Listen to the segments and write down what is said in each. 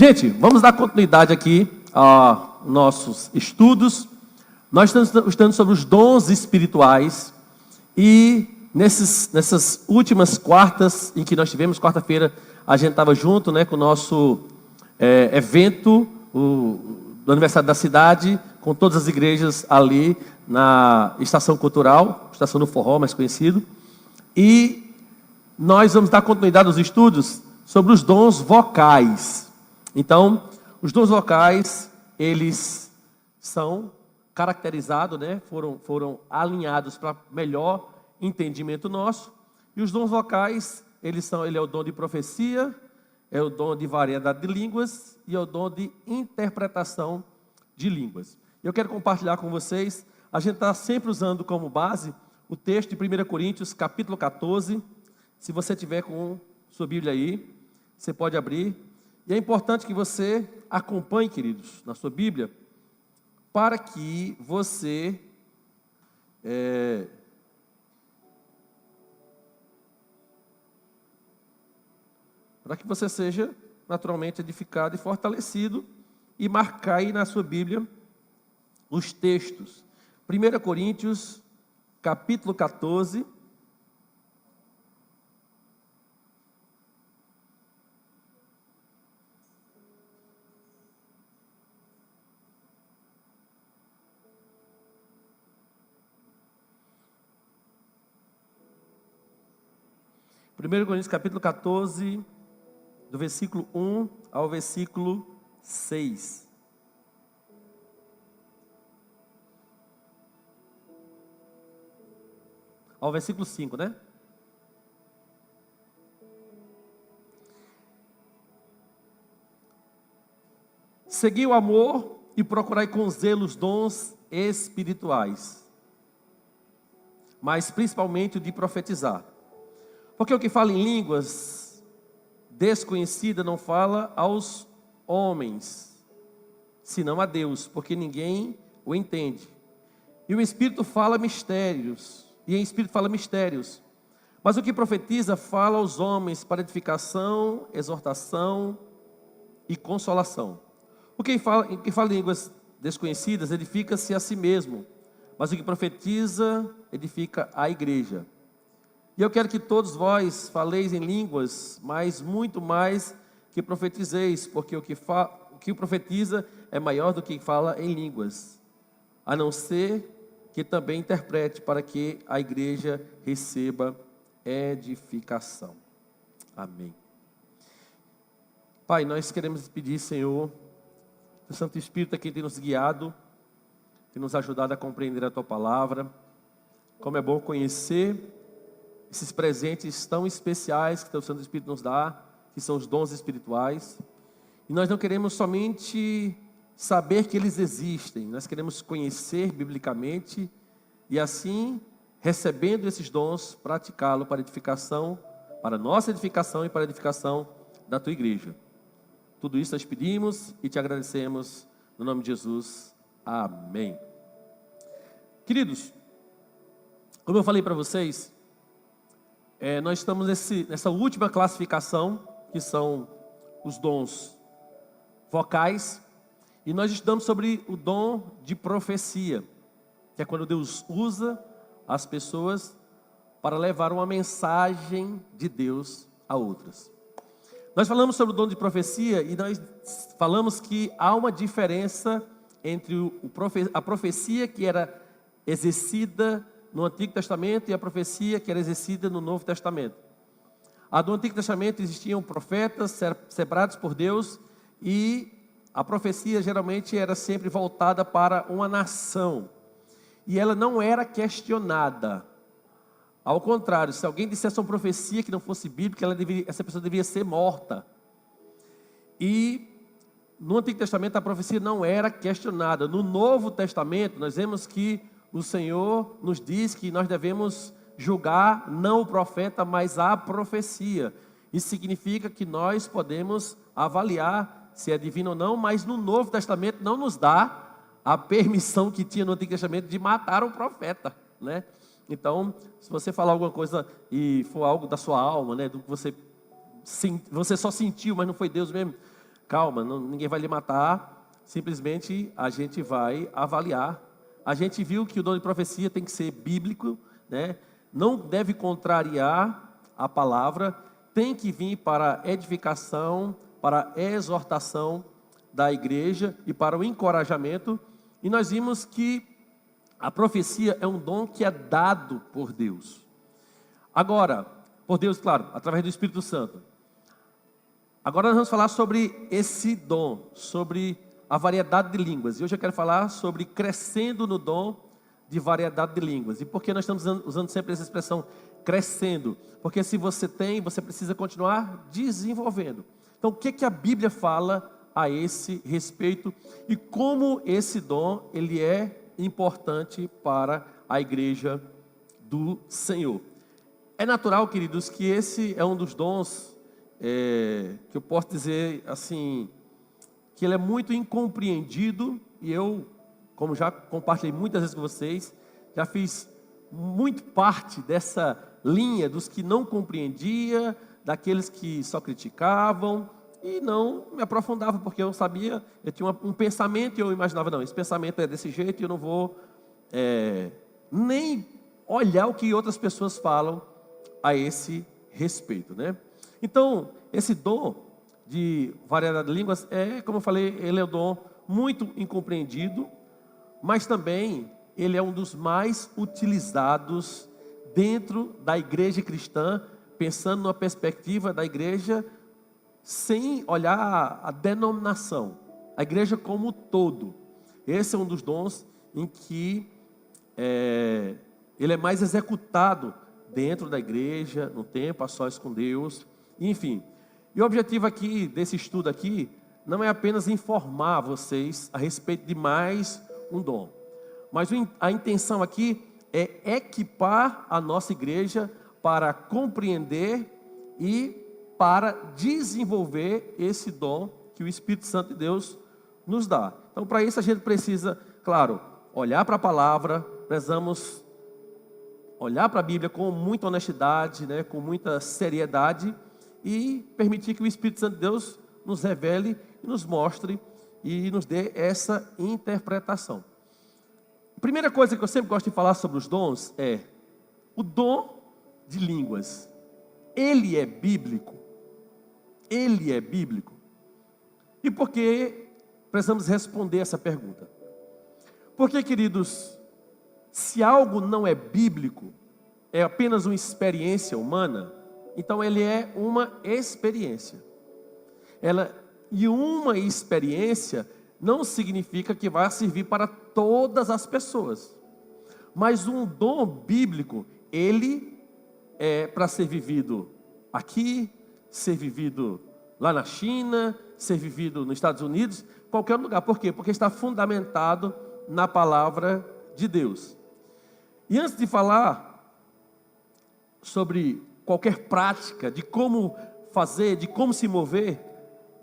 Gente, vamos dar continuidade aqui a nossos estudos. Nós estamos estudando sobre os dons espirituais e nessas últimas quartas em que nós tivemos, quarta-feira a gente estava junto, né, com o nosso evento do aniversário da cidade, com todas as igrejas ali na Estação Cultural, Estação do Forró, mais conhecido. E nós vamos dar continuidade aos estudos sobre os dons vocais. Então, os dons vocais, eles são caracterizados, né? Foram alinhados para melhor entendimento nosso. E os dons vocais, ele é o dom de profecia, é o dom de variedade de línguas e é o dom de interpretação de línguas. Eu quero compartilhar com vocês, a gente está sempre usando como base o texto de 1 Coríntios, capítulo 14. Se você tiver com sua Bíblia aí, você pode abrir. E é importante que você acompanhe, queridos, na sua Bíblia, para que você seja naturalmente edificado e fortalecido e marcar aí na sua Bíblia os textos. 1 Coríntios, capítulo 14. Primeiro Coríntios, capítulo 14, do versículo 1 ao versículo 6. Ao versículo 5, né? Segui o amor e procurai com zelo os dons espirituais, mas principalmente o de profetizar. Porque o que fala em línguas desconhecidas não fala aos homens, senão a Deus, porque ninguém o entende. E o Espírito fala mistérios, e em Espírito fala mistérios. Mas o que profetiza fala aos homens para edificação, exortação e consolação. O que fala em línguas desconhecidas edifica-se a si mesmo, mas o que profetiza edifica a igreja. E eu quero que todos vós faleis em línguas, mas muito mais que profetizeis, porque o que profetiza é maior do que fala em línguas, a não ser que também interprete para que a igreja receba edificação. Amém. Pai, nós queremos pedir, Senhor, que o Santo Espírito é quem tem nos guiado, tem nos ajudado a compreender a Tua palavra. Como é bom conhecer esses presentes tão especiais que o Santo Espírito nos dá, que são os dons espirituais. E nós não queremos somente saber que eles existem, nós queremos conhecer biblicamente e assim, recebendo esses dons, praticá-lo para edificação, para nossa edificação e para a edificação da Tua igreja. Tudo isso nós pedimos e Te agradecemos no nome de Jesus. Amém. Queridos, como eu falei para vocês, nós estamos nessa última classificação, que são os dons vocais, e nós estudamos sobre o dom de profecia, que é quando Deus usa as pessoas para levar uma mensagem de Deus a outras. Nós falamos sobre o dom de profecia e nós falamos que há uma diferença entre a profecia que era exercida no Antigo Testamento e a profecia que era exercida no Novo Testamento. No Antigo Testamento existiam profetas separados por Deus e a profecia geralmente era sempre voltada para uma nação. E ela não era questionada. Ao contrário, se alguém dissesse uma profecia que não fosse bíblica, essa pessoa deveria ser morta. E no Antigo Testamento a profecia não era questionada. No Novo Testamento nós vemos que o Senhor nos diz que nós devemos julgar não o profeta, mas a profecia. Isso significa que nós podemos avaliar se é divino ou não, mas no Novo Testamento não nos dá a permissão que tinha no Antigo Testamento de matar o profeta, né? Então, se você falar alguma coisa e for algo da sua alma, né, do que você só sentiu, mas não foi Deus mesmo, calma, ninguém vai lhe matar, simplesmente a gente vai avaliar. A gente viu que o dom de profecia tem que ser bíblico, né? Não deve contrariar a palavra, tem que vir para edificação, para exortação da igreja e para o encorajamento. E nós vimos que a profecia é um dom que é dado por Deus. Agora, por Deus, claro, através do Espírito Santo. Agora nós vamos falar sobre esse dom, sobre a variedade de línguas. E hoje eu quero falar sobre crescendo no dom de variedade de línguas. E por que nós estamos usando sempre essa expressão crescendo? Porque se você tem, você precisa continuar desenvolvendo. Então, o que a Bíblia fala a esse respeito e como esse dom ele é importante para a igreja do Senhor? É natural, queridos, que esse é um dos dons que eu posso dizer assim, que ele é muito incompreendido, e eu, como já compartilhei muitas vezes com vocês, já fiz muito parte dessa linha dos que não compreendia, daqueles que só criticavam e não me aprofundavam, porque eu sabia, eu tinha um pensamento e eu imaginava, não, esse pensamento é desse jeito e eu não vou nem olhar o que outras pessoas falam a esse respeito, né? Então, esse dom de variedade de línguas como eu falei, ele é um dom muito incompreendido, mas também ele é um dos mais utilizados dentro da igreja cristã, pensando numa perspectiva da igreja sem olhar a denominação, a igreja como um todo. Esse é um dos dons em que ele é mais executado dentro da igreja, no tempo a sós com Deus, enfim. E o objetivo aqui, desse estudo aqui, não é apenas informar vocês a respeito de mais um dom. Mas a intenção aqui é equipar a nossa igreja para compreender e para desenvolver esse dom que o Espírito Santo de Deus nos dá. Então, para isso a gente precisa, claro, olhar para a palavra, precisamos olhar para a Bíblia com muita honestidade, né, com muita seriedade, e permitir que o Espírito Santo de Deus nos revele, nos mostre e nos dê essa interpretação. A primeira coisa que eu sempre gosto de falar sobre os dons é o dom de línguas. Ele é bíblico. Ele é bíblico. E por que precisamos responder essa pergunta? Porque, queridos, se algo não é bíblico, é apenas uma experiência humana, então ele é uma experiência. E uma experiência não significa que vai servir para todas as pessoas. Mas um dom bíblico, ele é para ser vivido aqui, ser vivido lá na China, ser vivido nos Estados Unidos, qualquer lugar. Por quê? Porque está fundamentado na palavra de Deus. E antes de falar sobre qualquer prática, de como fazer, de como se mover,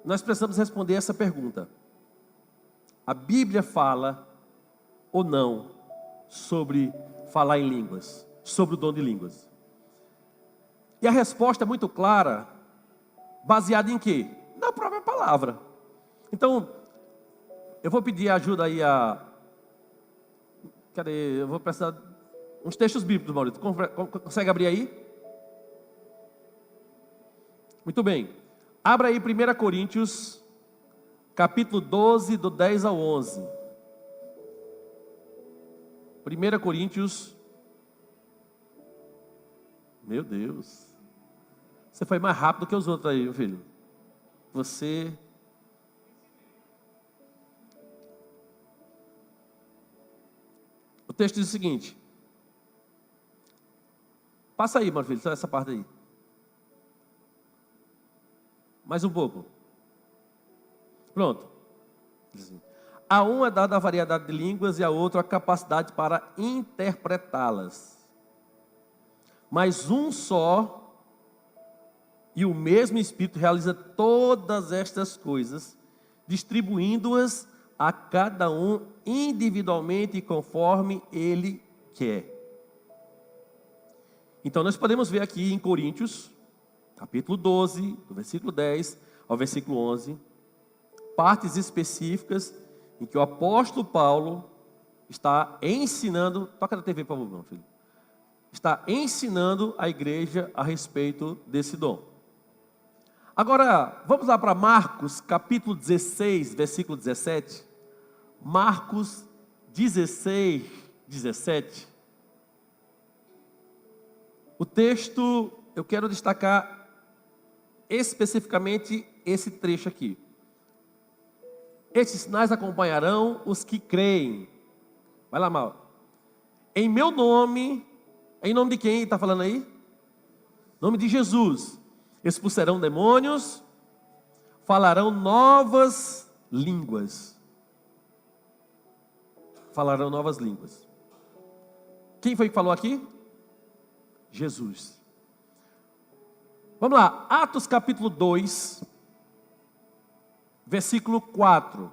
nós precisamos responder essa pergunta. A Bíblia fala ou não sobre falar em línguas, sobre o dom de línguas? E a resposta é muito clara, baseada em quê? Na própria palavra. Então, eu vou pedir ajuda aí Cadê? Eu vou precisar uns textos bíblicos, Maurício. Consegue abrir aí? Muito bem. Abra aí 1 Coríntios, capítulo 12, do 10 ao 11. 1 Coríntios. Meu Deus. Você foi mais rápido que os outros aí, meu filho. Você... O texto diz o seguinte. Passa aí, meu filho, só essa parte aí. Mais um pouco. Pronto. A um é dada a variedade de línguas e a outro a capacidade para interpretá-las. Mas um só e o mesmo Espírito realiza todas estas coisas, distribuindo-as a cada um individualmente e conforme ele quer. Então nós podemos ver aqui em Coríntios, capítulo 12, do versículo 10 ao versículo 11, partes específicas em que o apóstolo Paulo está ensinando, toca na TV para o meu filho, está ensinando a igreja a respeito desse dom. Agora, vamos lá para Marcos, capítulo 16, versículo 17. Marcos 16, 17. O texto, eu quero destacar especificamente esse trecho aqui. Estes sinais acompanharão os que creem. Vai lá, Mauro. Em meu nome, em nome de quem está falando aí? Em nome de Jesus. Expulsarão demônios, falarão novas línguas. Falarão novas línguas. Quem foi que falou aqui? Jesus. Vamos lá, Atos capítulo 2, versículo 4.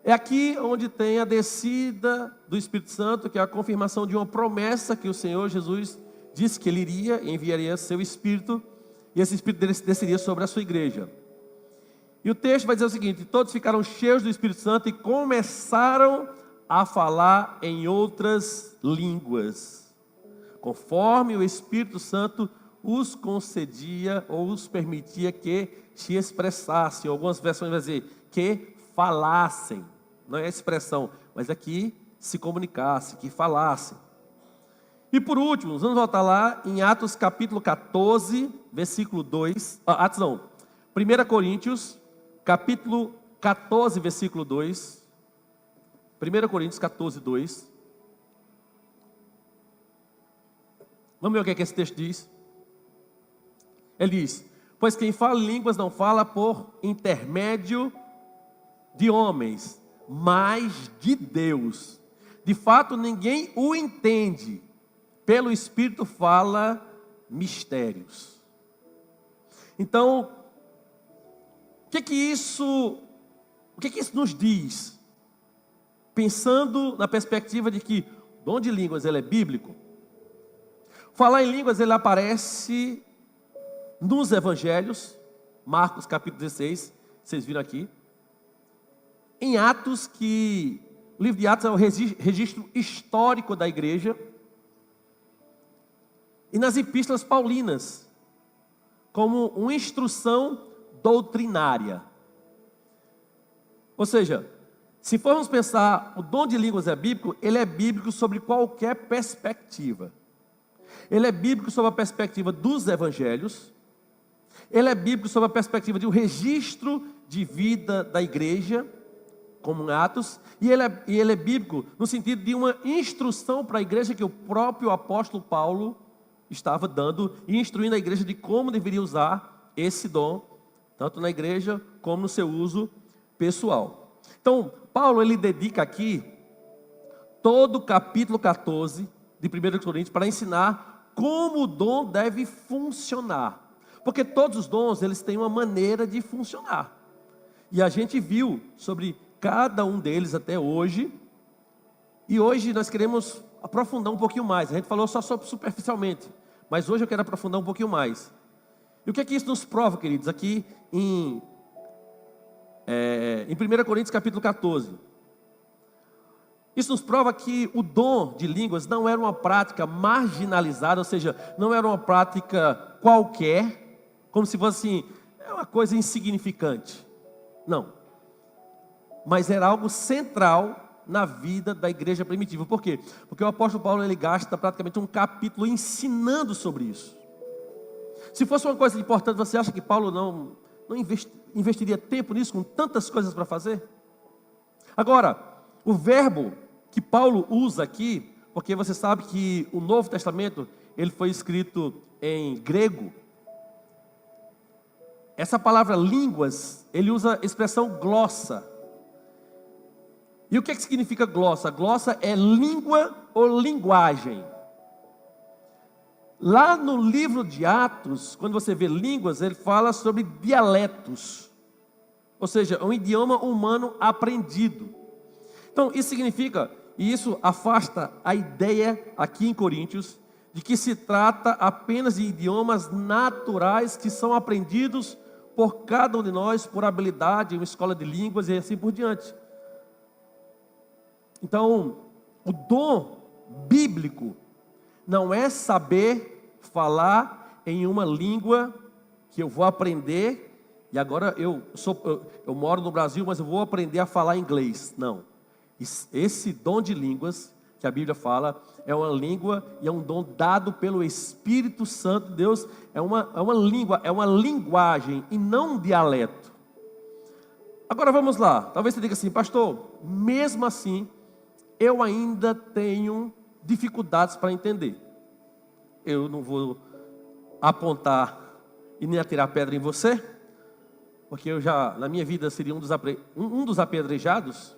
É aqui onde tem a descida do Espírito Santo, que é a confirmação de uma promessa que o Senhor Jesus disse que Ele iria, enviaria seu Espírito, e esse Espírito desceria sobre a sua igreja. E o texto vai dizer o seguinte: todos ficaram cheios do Espírito Santo e começaram a falar em outras línguas, conforme o Espírito Santo os concedia ou os permitia que se expressassem. Algumas versões vão dizer que falassem, não é a expressão, mas aqui se comunicassem, que falassem. E por último, vamos voltar lá em Atos capítulo 14, versículo 2, 1 Coríntios, capítulo 14, versículo 2, 1 Coríntios 14, 2. Vamos ver o que esse texto diz. Ele diz: pois quem fala em línguas não fala por intermédio de homens, mas de Deus. De fato, ninguém o entende. Pelo Espírito fala mistérios. Então, o que isso nos diz? Pensando na perspectiva de que o dom de línguas ele é bíblico. Falar em línguas ele aparece nos evangelhos, Marcos capítulo 16, vocês viram aqui. Em Atos, que o livro de Atos é o registro histórico da igreja. E nas epístolas paulinas, como uma instrução doutrinária. Ou seja, se formos pensar, o dom de línguas é bíblico, ele é bíblico sobre qualquer perspectiva. Ele é bíblico sobre a perspectiva dos evangelhos. Ele é bíblico sobre a perspectiva de um registro de vida da igreja, como em Atos. E ele é bíblico no sentido de uma instrução para a igreja que o próprio apóstolo Paulo estava dando e instruindo a igreja de como deveria usar esse dom, tanto na igreja como no seu uso pessoal. Então, Paulo ele dedica aqui todo o capítulo 14 de 1 Coríntios para ensinar como o dom deve funcionar. Porque todos os dons, eles têm uma maneira de funcionar. E a gente viu sobre cada um deles até hoje. E hoje nós queremos aprofundar um pouquinho mais. A gente falou só superficialmente, mas hoje eu quero aprofundar um pouquinho mais. E o que é que isso nos prova, queridos? Aqui em 1 Coríntios capítulo 14. Isso nos prova que o dom de línguas não era uma prática marginalizada, ou seja, não era uma prática qualquer, como se fosse assim, é uma coisa insignificante. Não. Mas era algo central na vida da igreja primitiva. Por quê? Porque o apóstolo Paulo ele gasta praticamente um capítulo ensinando sobre isso. Se fosse uma coisa importante, você acha que Paulo não investiria tempo nisso, com tantas coisas para fazer? Agora, o verbo que Paulo usa aqui, porque você sabe que o Novo Testamento ele foi escrito em grego. Essa palavra línguas, ele usa a expressão glossa. E o que significa glossa? Glossa é língua ou linguagem. Lá no livro de Atos, quando você vê línguas, ele fala sobre dialetos. Ou seja, um idioma humano aprendido. Então, isso significa, e isso afasta a ideia aqui em Coríntios, de que se trata apenas de idiomas naturais que são aprendidos por cada um de nós, por habilidade, em uma escola de línguas e assim por diante. Então, o dom bíblico não é saber falar em uma língua que eu vou aprender, e agora eu moro no Brasil, mas eu vou aprender a falar inglês. Não. Esse dom de línguas, que a Bíblia fala, é uma língua e é um dom dado pelo Espírito Santo de Deus. É uma língua, é uma linguagem e não um dialeto. Agora vamos lá. Talvez você diga assim, pastor, mesmo assim, eu ainda tenho dificuldades para entender. Eu não vou apontar e nem atirar pedra em você, porque eu já, na minha vida, seria um dos apedrejados.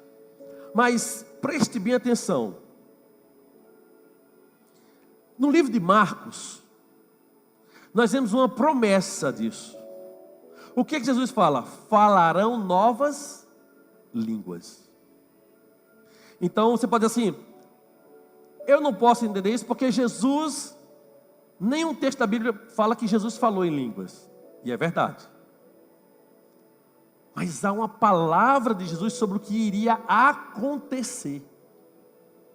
Mas preste bem atenção. No livro de Marcos, nós vemos uma promessa disso. O que Jesus fala? Falarão novas línguas. Então você pode dizer assim, eu não posso entender isso porque Jesus, nenhum texto da Bíblia fala que Jesus falou em línguas. E é verdade. Mas há uma palavra de Jesus sobre o que iria acontecer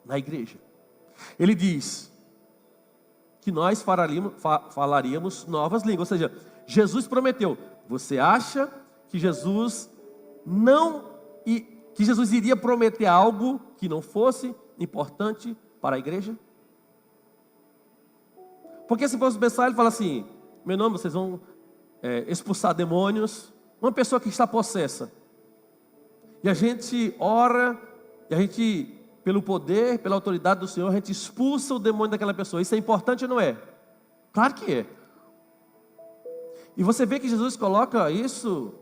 na igreja. Ele diz que nós falaríamos novas línguas. Ou seja, Jesus prometeu. Você acha que Jesus iria prometer algo que não fosse importante para a igreja? Porque se fosse pensar, ele fala assim, meu nome, vocês vão expulsar demônios. Uma pessoa que está possessa. E a gente ora, e a gente, pelo poder, pela autoridade do Senhor, a gente expulsa o demônio daquela pessoa. Isso é importante ou não é? Claro que é. E você vê que Jesus coloca isso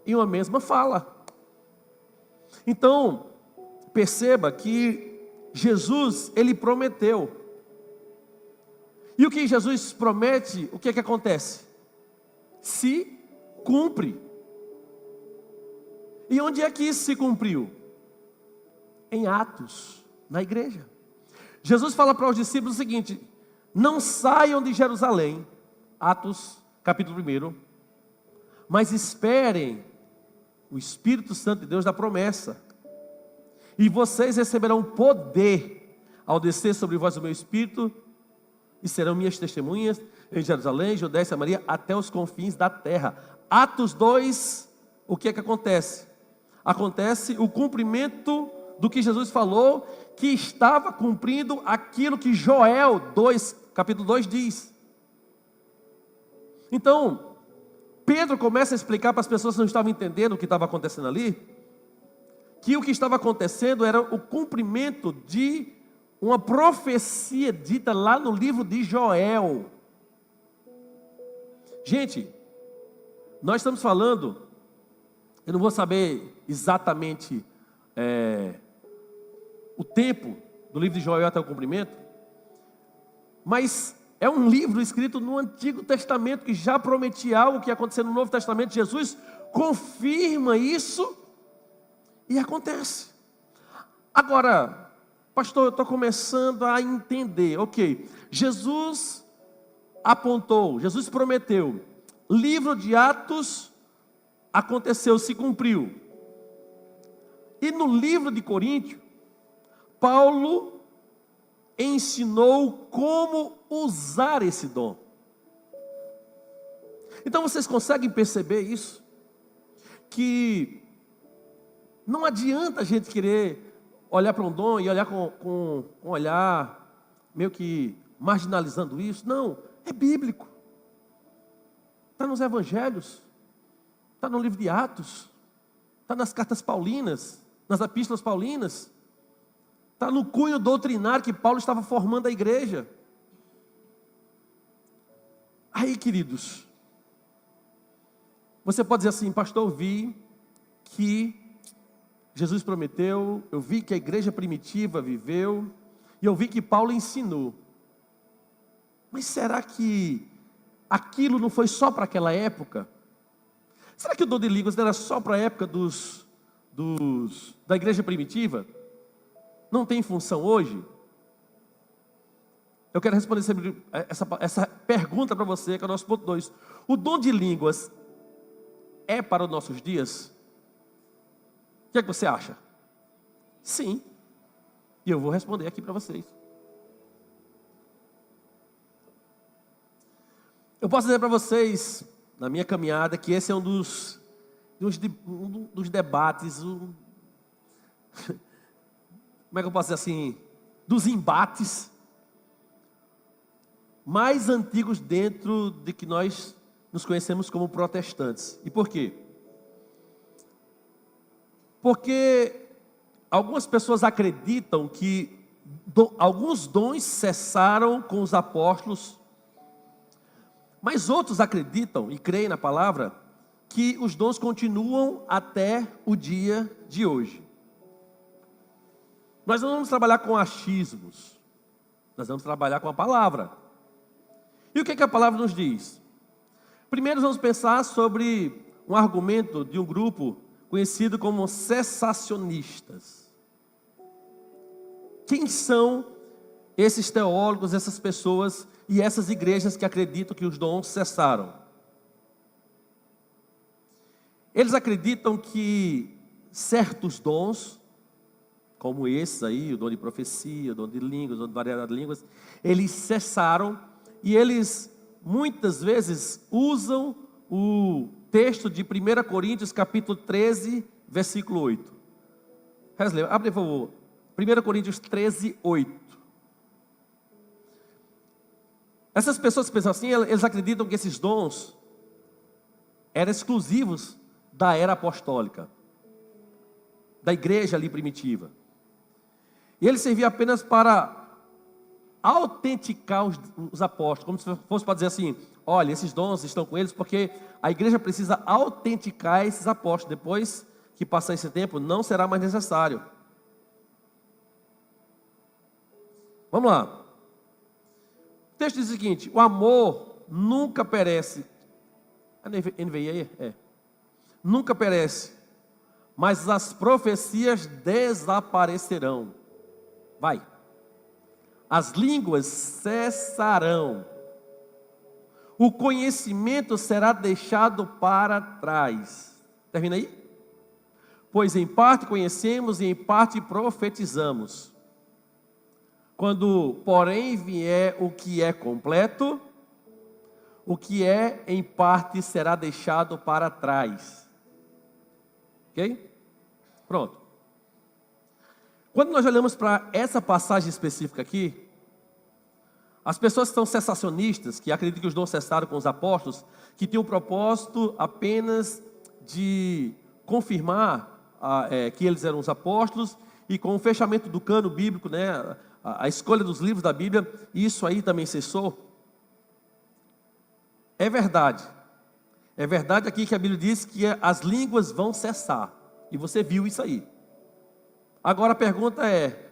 em uma mesma fala. Então, perceba que Jesus, ele prometeu. E o que Jesus promete, o que é que acontece? Se cumpre. E onde é que isso se cumpriu? Em Atos, na igreja. Jesus fala para os discípulos o seguinte: não saiam de Jerusalém, Atos capítulo 1, mas esperem o Espírito Santo de Deus da promessa. E vocês receberão poder ao descer sobre vós o meu Espírito, e serão minhas testemunhas em Jerusalém, Judéia e Samaria, até os confins da terra. Atos 2, o que é que acontece? Acontece o cumprimento do que Jesus falou, que estava cumprindo aquilo que Joel 2, capítulo 2 diz. Então, Pedro começa a explicar para as pessoas que não estavam entendendo o que estava acontecendo ali, que o que estava acontecendo era o cumprimento de uma profecia dita lá no livro de Joel. Gente, nós estamos falando, eu não vou saber exatamente o tempo do livro de Joel até o cumprimento, mas é um livro escrito no Antigo Testamento que já prometia algo que ia acontecer no Novo Testamento. Jesus confirma isso e acontece. Agora, pastor, eu estou começando a entender. Ok, Jesus apontou, Jesus prometeu, livro de Atos aconteceu, se cumpriu. E no livro de Coríntios, Paulo ensinou como usar esse dom. Então vocês conseguem perceber isso? Que não adianta a gente querer olhar para um dom e olhar com um olhar meio que marginalizando isso. Não, é bíblico. Está nos evangelhos, está no livro de Atos, está nas cartas paulinas, nas epístolas paulinas, está no cunho doutrinário que Paulo estava formando a igreja. Aí, queridos, você pode dizer assim, pastor, eu vi que Jesus prometeu, eu vi que a igreja primitiva viveu, e eu vi que Paulo ensinou. Mas será que aquilo não foi só para aquela época? Será que o dom de línguas era só para a época da igreja primitiva? Não tem função hoje? Eu quero responder essa pergunta para você, que é o nosso ponto 2. O dom de línguas é para os nossos dias? O que é que você acha? Sim. E eu vou responder aqui para vocês. Eu posso dizer para vocês, na minha caminhada, que esse é um dos debates, como é que eu posso dizer assim, dos embates mais antigos dentro de que nós nos conhecemos como protestantes. E por quê? Porque algumas pessoas acreditam que alguns dons cessaram com os apóstolos, mas outros acreditam e creem na palavra que os dons continuam até o dia de hoje. Nós não vamos trabalhar com achismos, nós vamos trabalhar com a palavra. E o que a palavra nos diz? Primeiro vamos pensar sobre um argumento de um grupo conhecido como cessacionistas. Quem são esses teólogos, essas pessoas e essas igrejas que acreditam que os dons cessaram? Eles acreditam que certos dons, como esses aí, o dom de profecia, o dom de línguas, o dom de variedade de línguas, eles cessaram e eles muitas vezes usam o texto de 1 Coríntios capítulo 13, versículo 8. Wesley, abre por favor. 1 Coríntios 13, 8. Essas pessoas que pensam assim, eles acreditam que esses dons eram exclusivos da era apostólica, da igreja ali primitiva. E ele servia apenas para autenticar os apóstolos, como se fosse para dizer assim, olha, esses dons estão com eles porque a igreja precisa autenticar esses apóstolos. Depois que passar esse tempo, não será mais necessário. Vamos lá. O texto diz o seguinte: o amor nunca perece. A NVI aí? É. Nunca perece, mas as profecias desaparecerão. Vai. As línguas cessarão. O conhecimento será deixado para trás. Termina aí? Pois em parte conhecemos e em parte profetizamos. Quando, porém, vier o que é completo, o que é em parte será deixado para trás. Ok? Pronto. Quando nós olhamos para essa passagem específica aqui, as pessoas que são cessacionistas, que acreditam que os dons cessaram com os apóstolos, que têm o propósito apenas de confirmar que eles eram os apóstolos, e com o fechamento do cano bíblico, né, a escolha dos livros da Bíblia, isso aí também cessou. É verdade. É verdade aqui que a Bíblia diz que as línguas vão cessar. E você viu isso aí. Agora a pergunta é: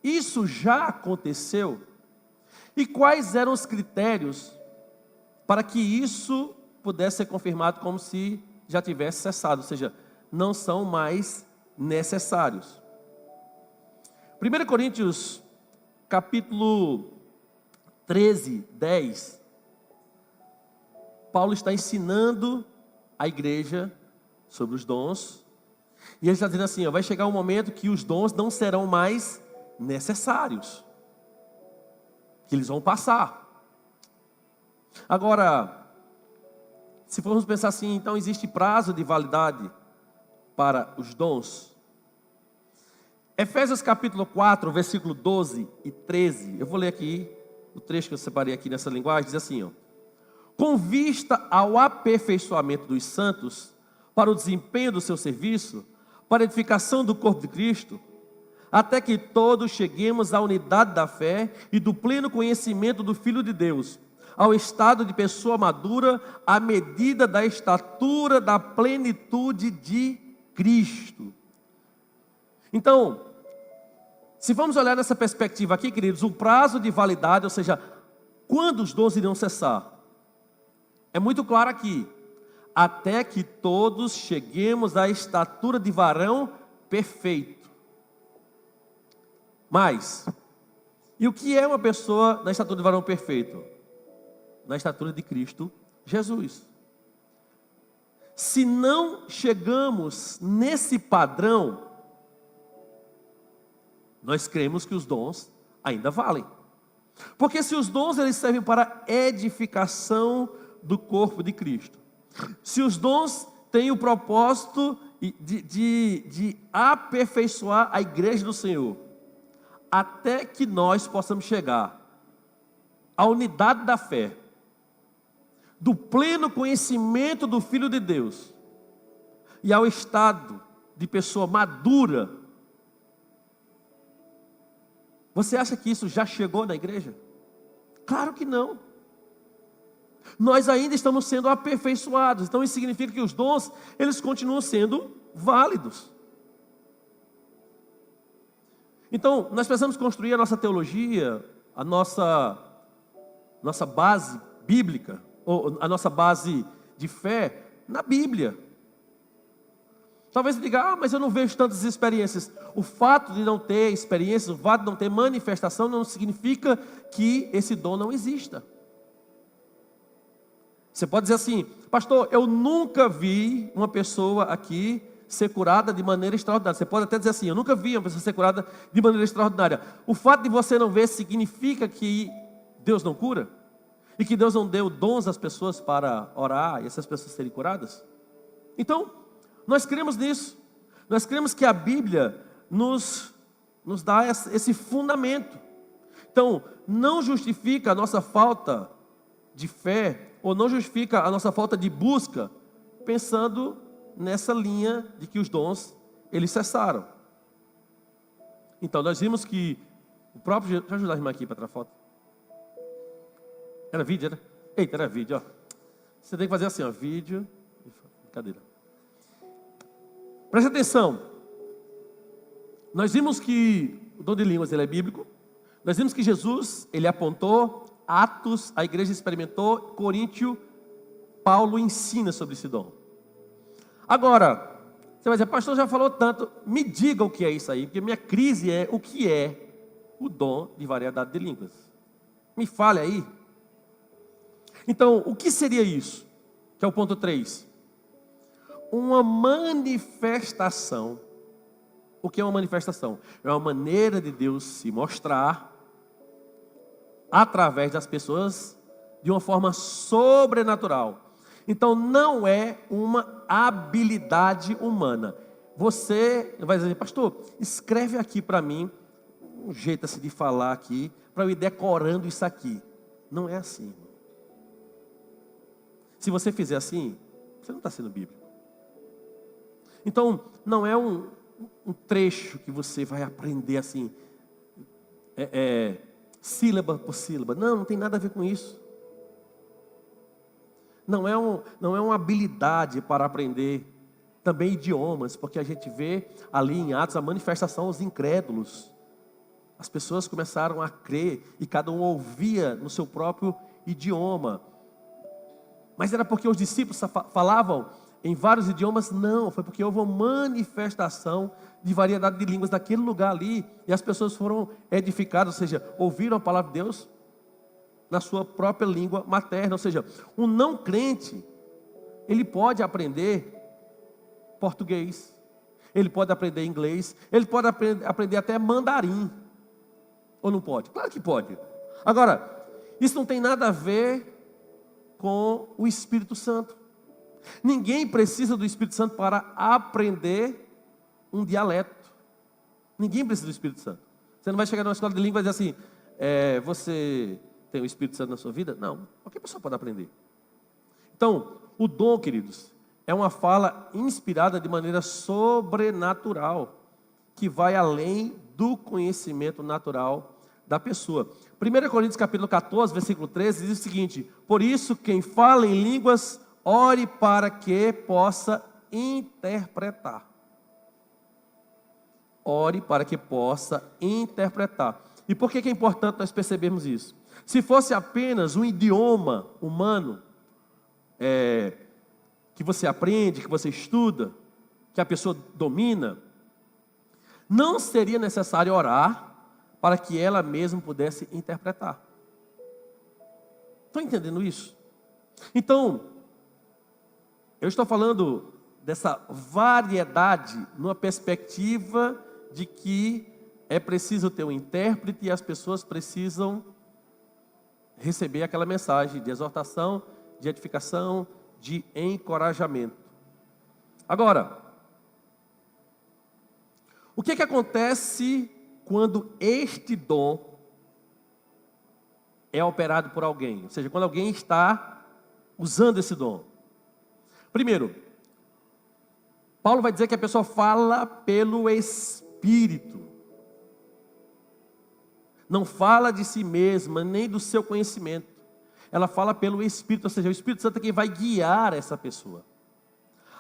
isso já aconteceu? E quais eram os critérios para que isso pudesse ser confirmado como se já tivesse cessado? Ou seja, não são mais necessários. 1 Coríntios capítulo 13, 10. Paulo está ensinando a igreja sobre os dons. E ele está dizendo assim, vai chegar um momento que os dons não serão mais necessários. Que eles vão passar. Agora, se formos pensar assim, então existe prazo de validade para os dons? Efésios capítulo 4, versículo 12 e 13. Eu vou ler aqui o trecho que eu separei aqui nessa linguagem. Diz assim, com vista ao aperfeiçoamento dos santos, para o desempenho do seu serviço, para a edificação do corpo de Cristo, até que todos cheguemos à unidade da fé e do pleno conhecimento do Filho de Deus, ao estado de pessoa madura, à medida da estatura da plenitude de Cristo. Então, se vamos olhar nessa perspectiva aqui, queridos, o prazo de validade, ou seja, quando os dons irão cessar? É muito claro aqui, até que todos cheguemos à estatura de varão perfeito. Mas, e o que é uma pessoa na estatura de varão perfeito? Na estatura de Cristo Jesus. Se não chegamos nesse padrão, nós cremos que os dons ainda valem. Porque se os dons eles servem para edificação do corpo de Cristo, se os dons têm o propósito de aperfeiçoar a igreja do Senhor, até que nós possamos chegar à unidade da fé, do pleno conhecimento do Filho de Deus e ao estado de pessoa madura, você acha que isso já chegou na igreja? Claro que não. Nós ainda estamos sendo aperfeiçoados. Então isso significa que os dons, eles continuam sendo válidos. Então nós precisamos construir a nossa teologia, a nossa base bíblica, ou a nossa base de fé na Bíblia. Talvez você diga, mas eu não vejo tantas experiências. O fato de não ter experiências, o fato de não ter manifestação, não significa que esse dom não exista. Você pode dizer assim, pastor, eu nunca vi uma pessoa aqui ser curada de maneira extraordinária. Você pode até dizer assim, eu nunca vi uma pessoa ser curada de maneira extraordinária. O fato de você não ver significa que Deus não cura? E que Deus não deu dons às pessoas para orar e essas pessoas serem curadas? Então, nós cremos nisso. Nós cremos que a Bíblia nos dá esse fundamento. Então, não justifica a nossa falta de fé, ou não justifica a nossa falta de busca, pensando nessa linha de que os dons, eles cessaram. Então, nós vimos que o próprio Jesus... Deixa eu ajudar a irmã aqui para tirar foto. Era vídeo, era? Eita, era vídeo, ó. Você tem que fazer assim, ó, vídeo... Brincadeira. Preste atenção. Nós vimos que o dom de línguas ele é bíblico. Nós vimos que Jesus, ele apontou, Atos, a igreja experimentou, Coríntio, Paulo ensina sobre esse dom. Agora, você vai dizer, pastor, já falou tanto, me diga o que é isso aí, porque minha crise é o que é o dom de variedade de línguas. Me fale aí. Então, o que seria isso? Que é o ponto 3. Uma manifestação. O que é uma manifestação? É uma maneira de Deus se mostrar através das pessoas de uma forma sobrenatural. Então não é uma habilidade humana. Você vai dizer, pastor, escreve aqui para mim um jeito assim de falar aqui, para eu ir decorando isso aqui. Não é assim. Se você fizer assim, você não está sendo bíblico. Então, não é um trecho que você vai aprender assim, sílaba por sílaba. Não tem nada a ver com isso. Não é uma habilidade para aprender também idiomas, porque a gente vê ali em Atos a manifestação aos incrédulos. As pessoas começaram a crer e cada um ouvia no seu próprio idioma. Mas era porque os discípulos falavam em vários idiomas? Não, foi porque houve uma manifestação de variedade de línguas naquele lugar ali, e as pessoas foram edificadas, ou seja, ouviram a palavra de Deus na sua própria língua materna. Ou seja, um não crente, ele pode aprender português, ele pode aprender inglês, ele pode aprender até mandarim, ou não pode? Claro que pode. Agora, isso não tem nada a ver com o Espírito Santo. Ninguém precisa do Espírito Santo para aprender um dialeto. Ninguém precisa do Espírito Santo. Você não vai chegar numa escola de língua e dizer assim, você tem o Espírito Santo na sua vida? Não, qualquer pessoa pode aprender. Então, o dom, queridos, é uma fala inspirada de maneira sobrenatural, que vai além do conhecimento natural da pessoa. 1 Coríntios capítulo 14, versículo 13, diz o seguinte: por isso, quem fala em línguas, ore para que possa interpretar. Ore para que possa interpretar. E por que é importante nós percebermos isso? Se fosse apenas um idioma humano, que você aprende, que você estuda, que a pessoa domina, não seria necessário orar para que ela mesma pudesse interpretar. Estão entendendo isso? Então, Eu estou falando dessa variedade numa perspectiva de que é preciso ter um intérprete e as pessoas precisam receber aquela mensagem de exortação, de edificação, de encorajamento. Agora, o que acontece quando este dom é operado por alguém? Ou seja, quando alguém está usando esse dom. Primeiro, Paulo vai dizer que a pessoa fala pelo Espírito. Não fala de si mesma, nem do seu conhecimento. Ela fala pelo Espírito, ou seja, o Espírito Santo é quem vai guiar essa pessoa.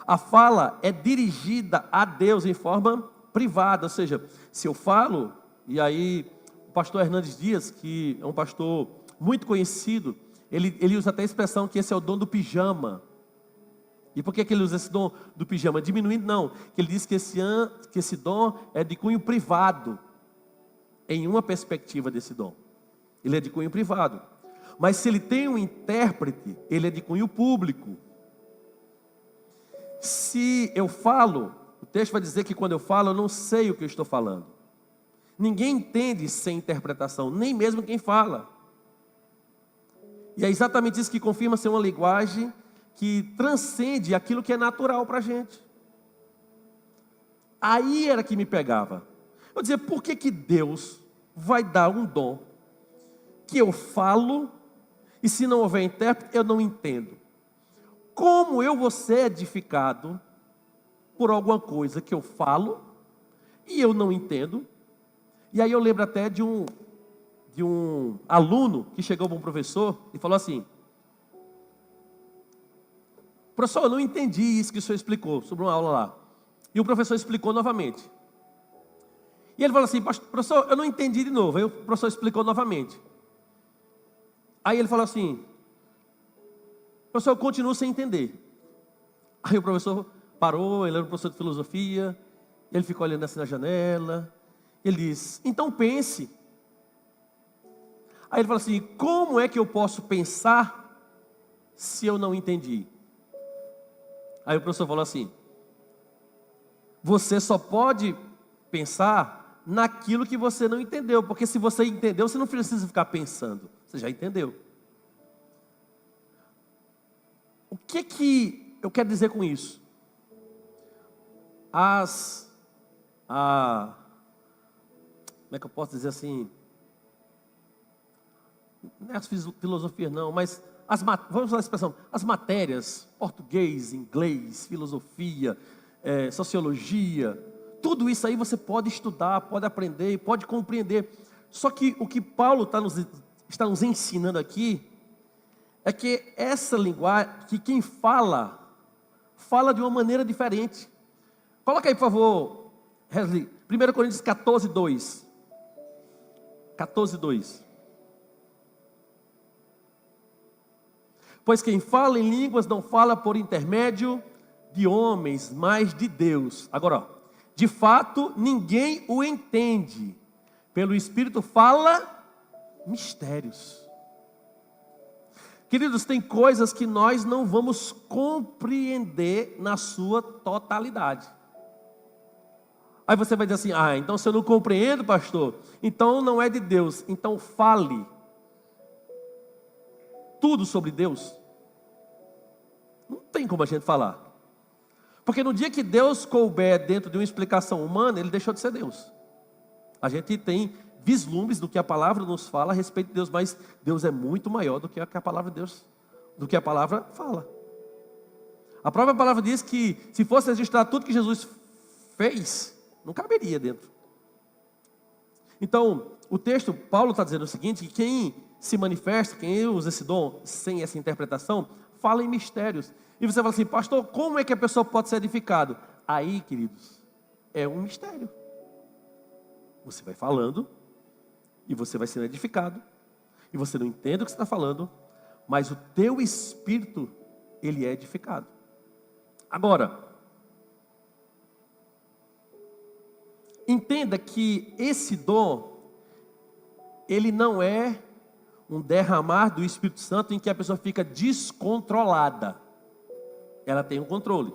A fala é dirigida a Deus em forma privada, ou seja, se eu falo, e aí o pastor Hernandes Dias, que é um pastor muito conhecido, ele usa até a expressão que esse é o dom do pijama. E por que ele usa esse dom do pijama? Diminuindo, não. Ele diz que esse dom é de cunho privado, em uma perspectiva desse dom. Ele é de cunho privado. Mas se ele tem um intérprete, ele é de cunho público. Se eu falo, o texto vai dizer que quando eu falo, eu não sei o que eu estou falando. Ninguém entende sem interpretação, nem mesmo quem fala. E é exatamente isso que confirma ser uma linguagem que transcende aquilo que é natural para a gente. Aí era que me pegava. Eu dizia, por que Deus vai dar um dom que eu falo e se não houver intérprete, eu não entendo? Como eu vou ser edificado por alguma coisa que eu falo e eu não entendo? E aí eu lembro até de um aluno que chegou para um professor e falou assim: professor, eu não entendi isso que o senhor explicou sobre uma aula lá. E o professor explicou novamente. E ele falou assim: professor, eu não entendi de novo. Aí o professor explicou novamente. Aí ele falou assim: professor, eu continuo sem entender. Aí o professor parou, ele era um professor de filosofia, ele ficou olhando assim na janela. Ele disse: então pense. Aí ele falou assim: como é que eu posso pensar se eu não entendi? Aí o professor falou assim: você só pode pensar naquilo que você não entendeu, porque se você entendeu, você não precisa ficar pensando, você já entendeu. O que eu quero dizer com isso? Como é que eu posso dizer assim? Não é as filosofias não, mas vamos usar a expressão, as matérias, português, inglês, filosofia, sociologia, tudo isso aí você pode estudar, pode aprender, pode compreender. Só que o que Paulo está nos ensinando aqui, é que essa linguagem, que quem fala de uma maneira diferente. Coloca aí, por favor, Wesley, 1 Coríntios 14, 2. 14, 2. Pois quem fala em línguas não fala por intermédio de homens, mas de Deus. Agora, ó, de fato, ninguém o entende. Pelo Espírito fala mistérios. Queridos, tem coisas que nós não vamos compreender na sua totalidade. Aí você vai dizer assim: então se eu não compreendo, pastor, então não é de Deus. Então fale tudo sobre Deus. Não tem como a gente falar. Porque no dia que Deus couber dentro de uma explicação humana, ele deixou de ser Deus. A gente tem vislumbres do que a palavra nos fala a respeito de Deus, mas Deus é muito maior do que a palavra de Deus, do que a palavra fala. A própria palavra diz que se fosse registrar tudo que Jesus fez, não caberia dentro. Então, o texto, Paulo está dizendo o seguinte: que quem se manifesta, quem usa esse dom sem essa interpretação, fala em mistérios. E você fala assim: pastor, como é que a pessoa pode ser edificado? Aí, queridos, é um mistério. Você vai falando e você vai sendo edificado, e você não entende o que você está falando, mas o teu espírito, ele é edificado. Agora, entenda que esse dom, ele não é um derramar do Espírito Santo em que a pessoa fica descontrolada. ela tem um controle.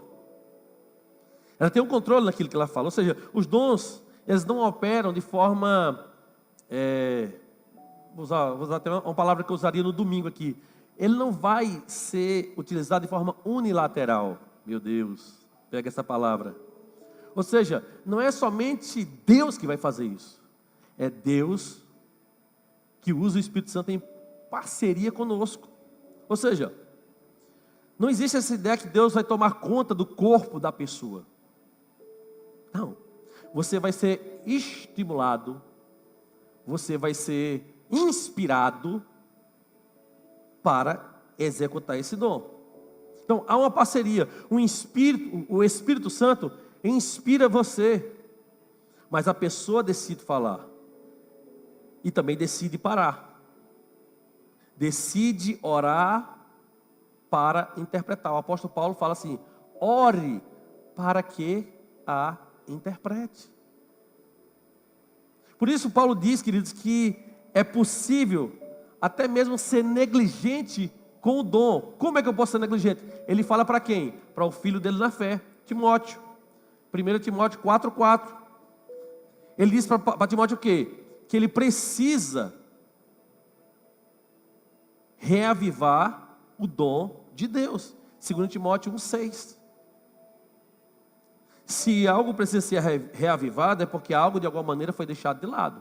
Ela tem um controle naquilo que ela fala. Ou seja, os dons, eles não operam de forma... vou usar até uma palavra que eu usaria no domingo aqui. Ele não vai ser utilizado de forma unilateral. Meu Deus, pega essa palavra. Ou seja, não é somente Deus que vai fazer isso. É Deus que usa o Espírito Santo em parceria conosco. Ou seja, não existe essa ideia que Deus vai tomar conta do corpo da pessoa. Não. Você vai ser estimulado, você vai ser inspirado para executar esse dom. Então, há uma parceria. O Espírito Santo inspira você, mas a pessoa decide falar e também decide parar. Decide orar para interpretar. O apóstolo Paulo fala assim: ore para que a interprete. Por isso Paulo diz, queridos, que é possível até mesmo ser negligente com o dom. Como é que eu posso ser negligente? Ele fala para quem? Para o filho dele na fé, Timóteo. 1 Timóteo 4,4. Ele diz para Timóteo o quê? Que ele precisa reavivar o dom de Deus. 2 Timóteo 1,6. Se algo precisa ser reavivado, é porque algo de alguma maneira foi deixado de lado.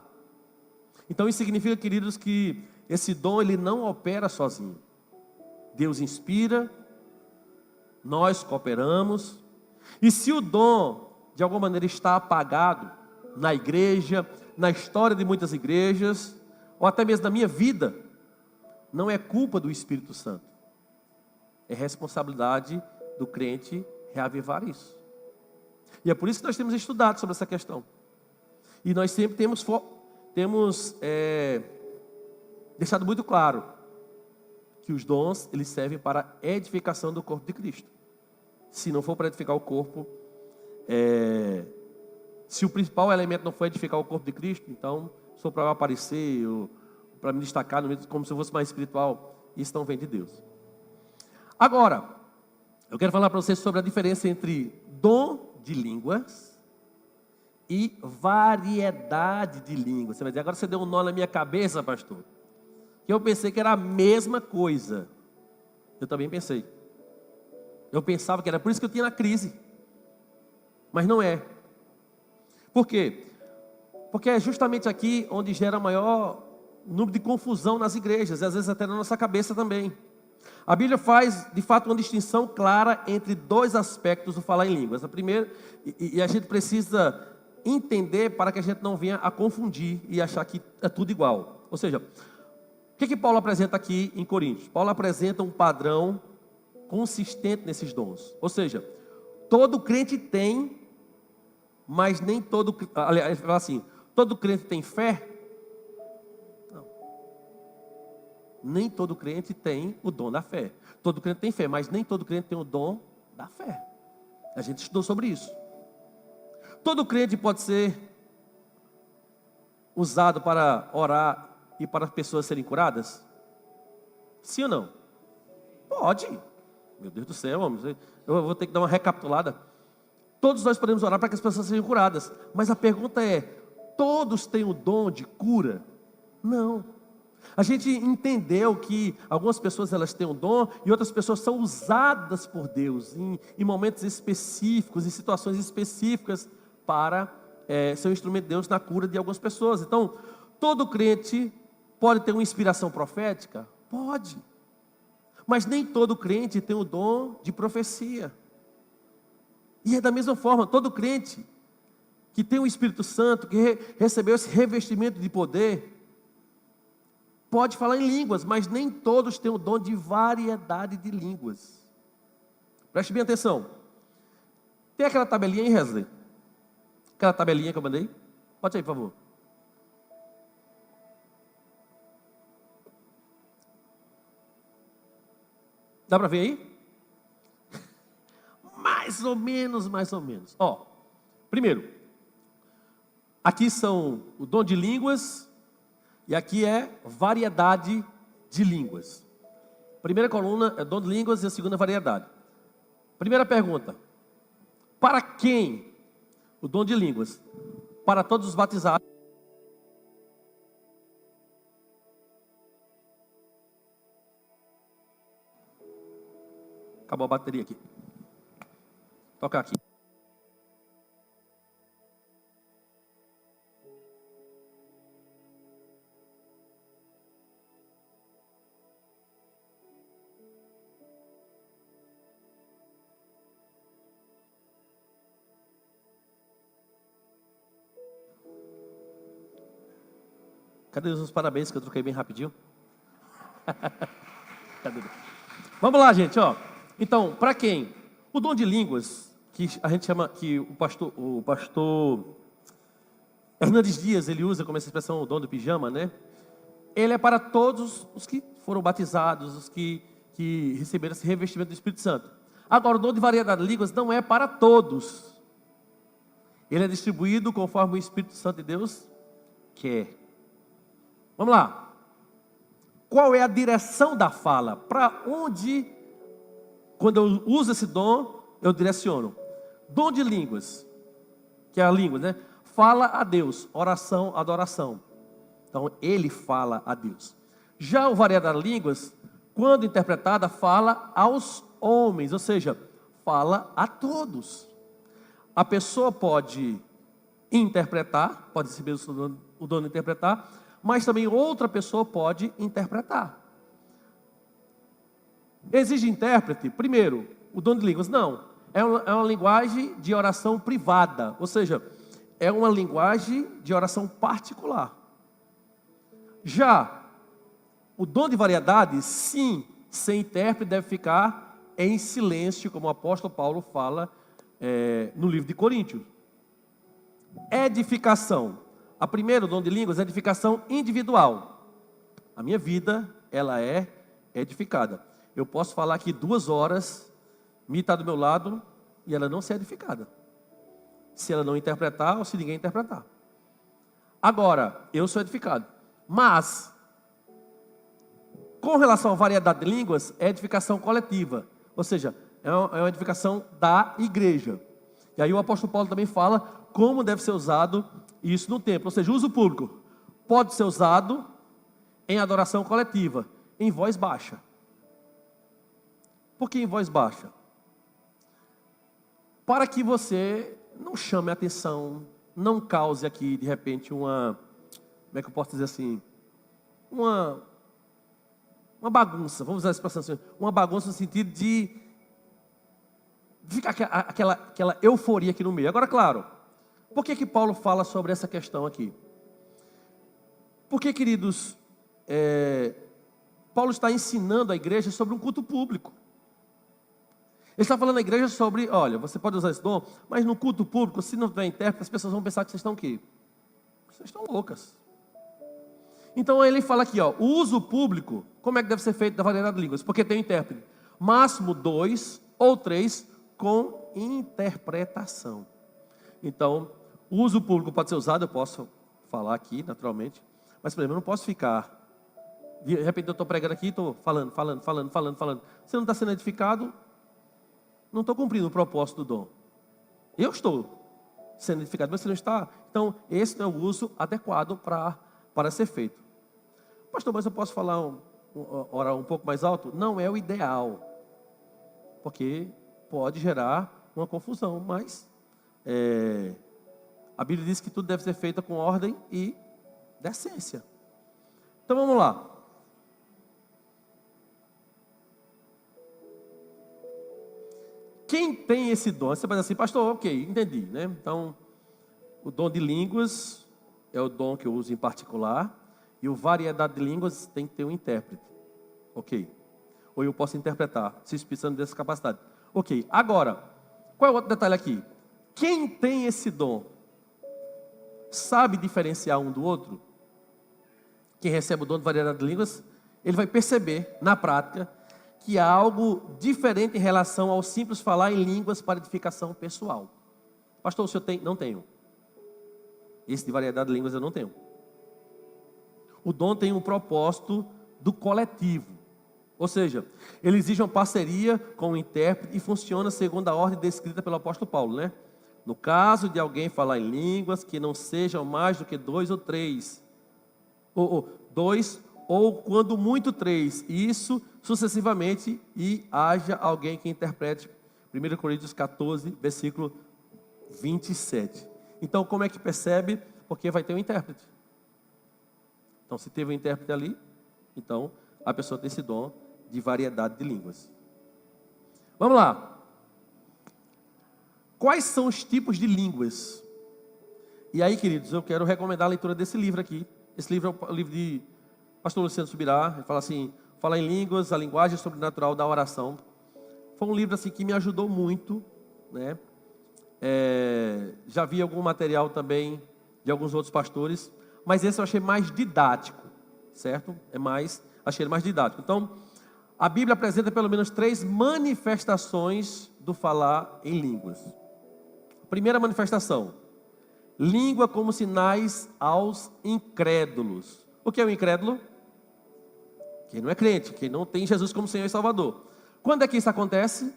Então isso significa, queridos, que esse dom ele não opera sozinho. Deus inspira, nós cooperamos. E se o dom de alguma maneira está apagado na igreja, na história de muitas igrejas, ou até mesmo na minha vida, não é culpa do Espírito Santo. É responsabilidade do crente reavivar isso. E é por isso que nós temos estudado sobre essa questão. E nós sempre temos deixado muito claro que os dons, eles servem para a edificação do corpo de Cristo. Se não for para edificar o corpo, se o principal elemento não for edificar o corpo de Cristo, então, só para eu aparecer, ou para me destacar, como se eu fosse mais espiritual, isso não vem de Deus. Agora, eu quero falar para vocês sobre a diferença entre dom de línguas e variedade de línguas. Você vai dizer, agora você deu um nó na minha cabeça, pastor. Que eu pensei que era a mesma coisa. Eu também pensei. Eu pensava que era por isso que eu tinha na crise. Mas não é. Por quê? Porque é justamente aqui onde gera maior número de confusão nas igrejas, e às vezes até na nossa cabeça também. A Bíblia faz, de fato, uma distinção clara entre dois aspectos do falar em línguas. A primeira, e a gente precisa entender para que a gente não venha a confundir e achar que é tudo igual. Ou seja, o que Paulo apresenta aqui em Coríntios? Paulo apresenta um padrão consistente nesses dons. Ou seja, todo crente tem, mas nem todo... Aliás, ele fala assim, todo crente tem fé? Não. Nem todo crente tem o dom da fé. Todo crente tem fé, mas nem todo crente tem o dom da fé. A gente estudou sobre isso. Todo crente pode ser usado para orar e para as pessoas serem curadas? Sim ou não? Pode. Meu Deus do céu, homem, eu vou ter que dar uma recapitulada. Todos nós podemos orar para que as pessoas sejam curadas. Mas a pergunta é, todos têm o dom de cura? Não. A gente entendeu que algumas pessoas elas têm o dom e outras pessoas são usadas por Deus em momentos específicos, em situações específicas para ser um instrumento de Deus na cura de algumas pessoas. Então, todo crente pode ter uma inspiração profética? Pode. Mas nem todo crente tem o dom de profecia. E é da mesma forma, todo crente que tem o Espírito Santo, que recebeu esse revestimento de poder, pode falar em línguas, mas nem todos têm o dom de variedade de línguas. Preste bem atenção. Tem aquela tabelinha aí, Wesley? Aquela tabelinha que eu mandei? Bote aí, por favor. Dá para ver aí? Mais ou menos. Ó, primeiro, aqui são o dom de línguas e aqui é variedade de línguas. Primeira coluna é dom de línguas e a segunda variedade. Primeira pergunta. Para quem o dom de línguas? Para todos os batizados. Acabou a bateria aqui. Toca aqui. Cadê os parabéns que eu troquei bem rapidinho? Cadê? Vamos lá, gente, ó. Então, para quem? O dom de línguas, que a gente chama, que o pastor Hernandes Dias, ele usa como essa expressão, o dom do pijama, né? Ele é para todos os que foram batizados, os que receberam esse revestimento do Espírito Santo. Agora, o dom de variedade de línguas não é para todos. Ele é distribuído conforme o Espírito Santo de Deus quer. Vamos lá. Qual é a direção da fala? Para onde, quando eu uso esse dom, eu direciono? Dom de línguas, que é a língua, né? Fala a Deus, oração, adoração. Então, ele fala a Deus. Já o variedade de línguas, quando interpretada, fala aos homens, ou seja, fala a todos. A pessoa pode interpretar, pode receber o dom de interpretar, mas também outra pessoa pode interpretar. Exige intérprete? Primeiro, o dom de línguas? Não. É uma linguagem de oração privada, ou seja, é uma linguagem de oração particular. Já o dom de variedade, sim, sem intérprete deve ficar em silêncio, como o apóstolo Paulo fala no livro de Coríntios. Edificação. A primeira, o dom de línguas, é edificação individual. A minha vida, ela é edificada. Eu posso falar aqui 2 horas, me está do meu lado, e ela não ser edificada. Se ela não interpretar, ou se ninguém interpretar. Agora, eu sou edificado. Mas, com relação à variedade de línguas, é edificação coletiva. Ou seja, é uma edificação da igreja. E aí o apóstolo Paulo também fala como deve ser usado isso no templo. Ou seja, o uso público pode ser usado em adoração coletiva, em voz baixa. Por que em voz baixa? Para que você não chame a atenção, não cause aqui, de repente, como é que eu posso dizer assim? Uma bagunça, vamos usar a expressão assim, uma bagunça no sentido de ficar aquela euforia aqui no meio. Agora, claro, por que Paulo fala sobre essa questão aqui? Porque, queridos, Paulo está ensinando a igreja sobre um culto público. Ele está falando à igreja sobre, olha, você pode usar esse dom, mas no culto público, se não tiver intérprete, as pessoas vão pensar que vocês estão o quê? Vocês estão loucas. Então ele fala aqui, ó, o uso público, como é que deve ser feito da variedade de línguas? Porque tem intérprete. Máximo 2 ou 3 com interpretação. Então, o uso público pode ser usado, eu posso falar aqui, naturalmente, mas, por exemplo, eu não posso ficar, de repente eu estou pregando aqui, estou falando. Você não está sendo edificado, não estou cumprindo o propósito do dom. Eu estou sendo edificado, mas você não está. Então, esse não é o uso adequado para ser feito. Pastor, mas eu posso falar, orar um pouco mais alto? Não é o ideal, porque pode gerar uma confusão, mas a Bíblia diz que tudo deve ser feito com ordem e decência. Então vamos lá. Quem tem esse dom? Você vai dizer assim, pastor, ok, entendi, né? Então, o dom de línguas é o dom que eu uso em particular, e o variedade de línguas tem que ter um intérprete, ok? Ou eu posso interpretar, se precisando dessa capacidade. Ok, agora, qual é o outro detalhe aqui? Quem tem esse dom, sabe diferenciar um do outro? Quem recebe o dom de variedade de línguas, ele vai perceber, na prática, que há algo diferente em relação ao simples falar em línguas para edificação pessoal. Pastor, o senhor tem? Não tenho. Esse de variedade de línguas eu não tenho. O dom tem um propósito do coletivo. Ou seja, ele exige uma parceria com o intérprete e funciona segundo a ordem descrita pelo apóstolo Paulo, né? No caso de alguém falar em línguas que não sejam mais do que 2 ou 3, ou 2, ou quando muito 3, isso sucessivamente, e haja alguém que interprete. 1 Coríntios 14, versículo 27. Então, como é que percebe? Porque vai ter um intérprete. Então, se teve um intérprete ali, então a pessoa tem esse dom de variedade de línguas. Vamos lá. Quais são os tipos de línguas? E aí, queridos, eu quero recomendar a leitura desse livro aqui. Esse livro é o livro de pastor Luciano Subirá. Ele fala assim, fala em línguas, a linguagem sobrenatural da oração. Foi um livro assim que me ajudou muito, né? Já vi algum material também de alguns outros pastores, mas esse eu achei mais didático, certo? Achei ele mais didático. Então, a Bíblia apresenta pelo menos 3 manifestações do falar em línguas. Primeira manifestação: língua como sinais aos incrédulos. O que é o incrédulo? Quem não é crente, quem não tem Jesus como Senhor e Salvador. Quando é que isso acontece?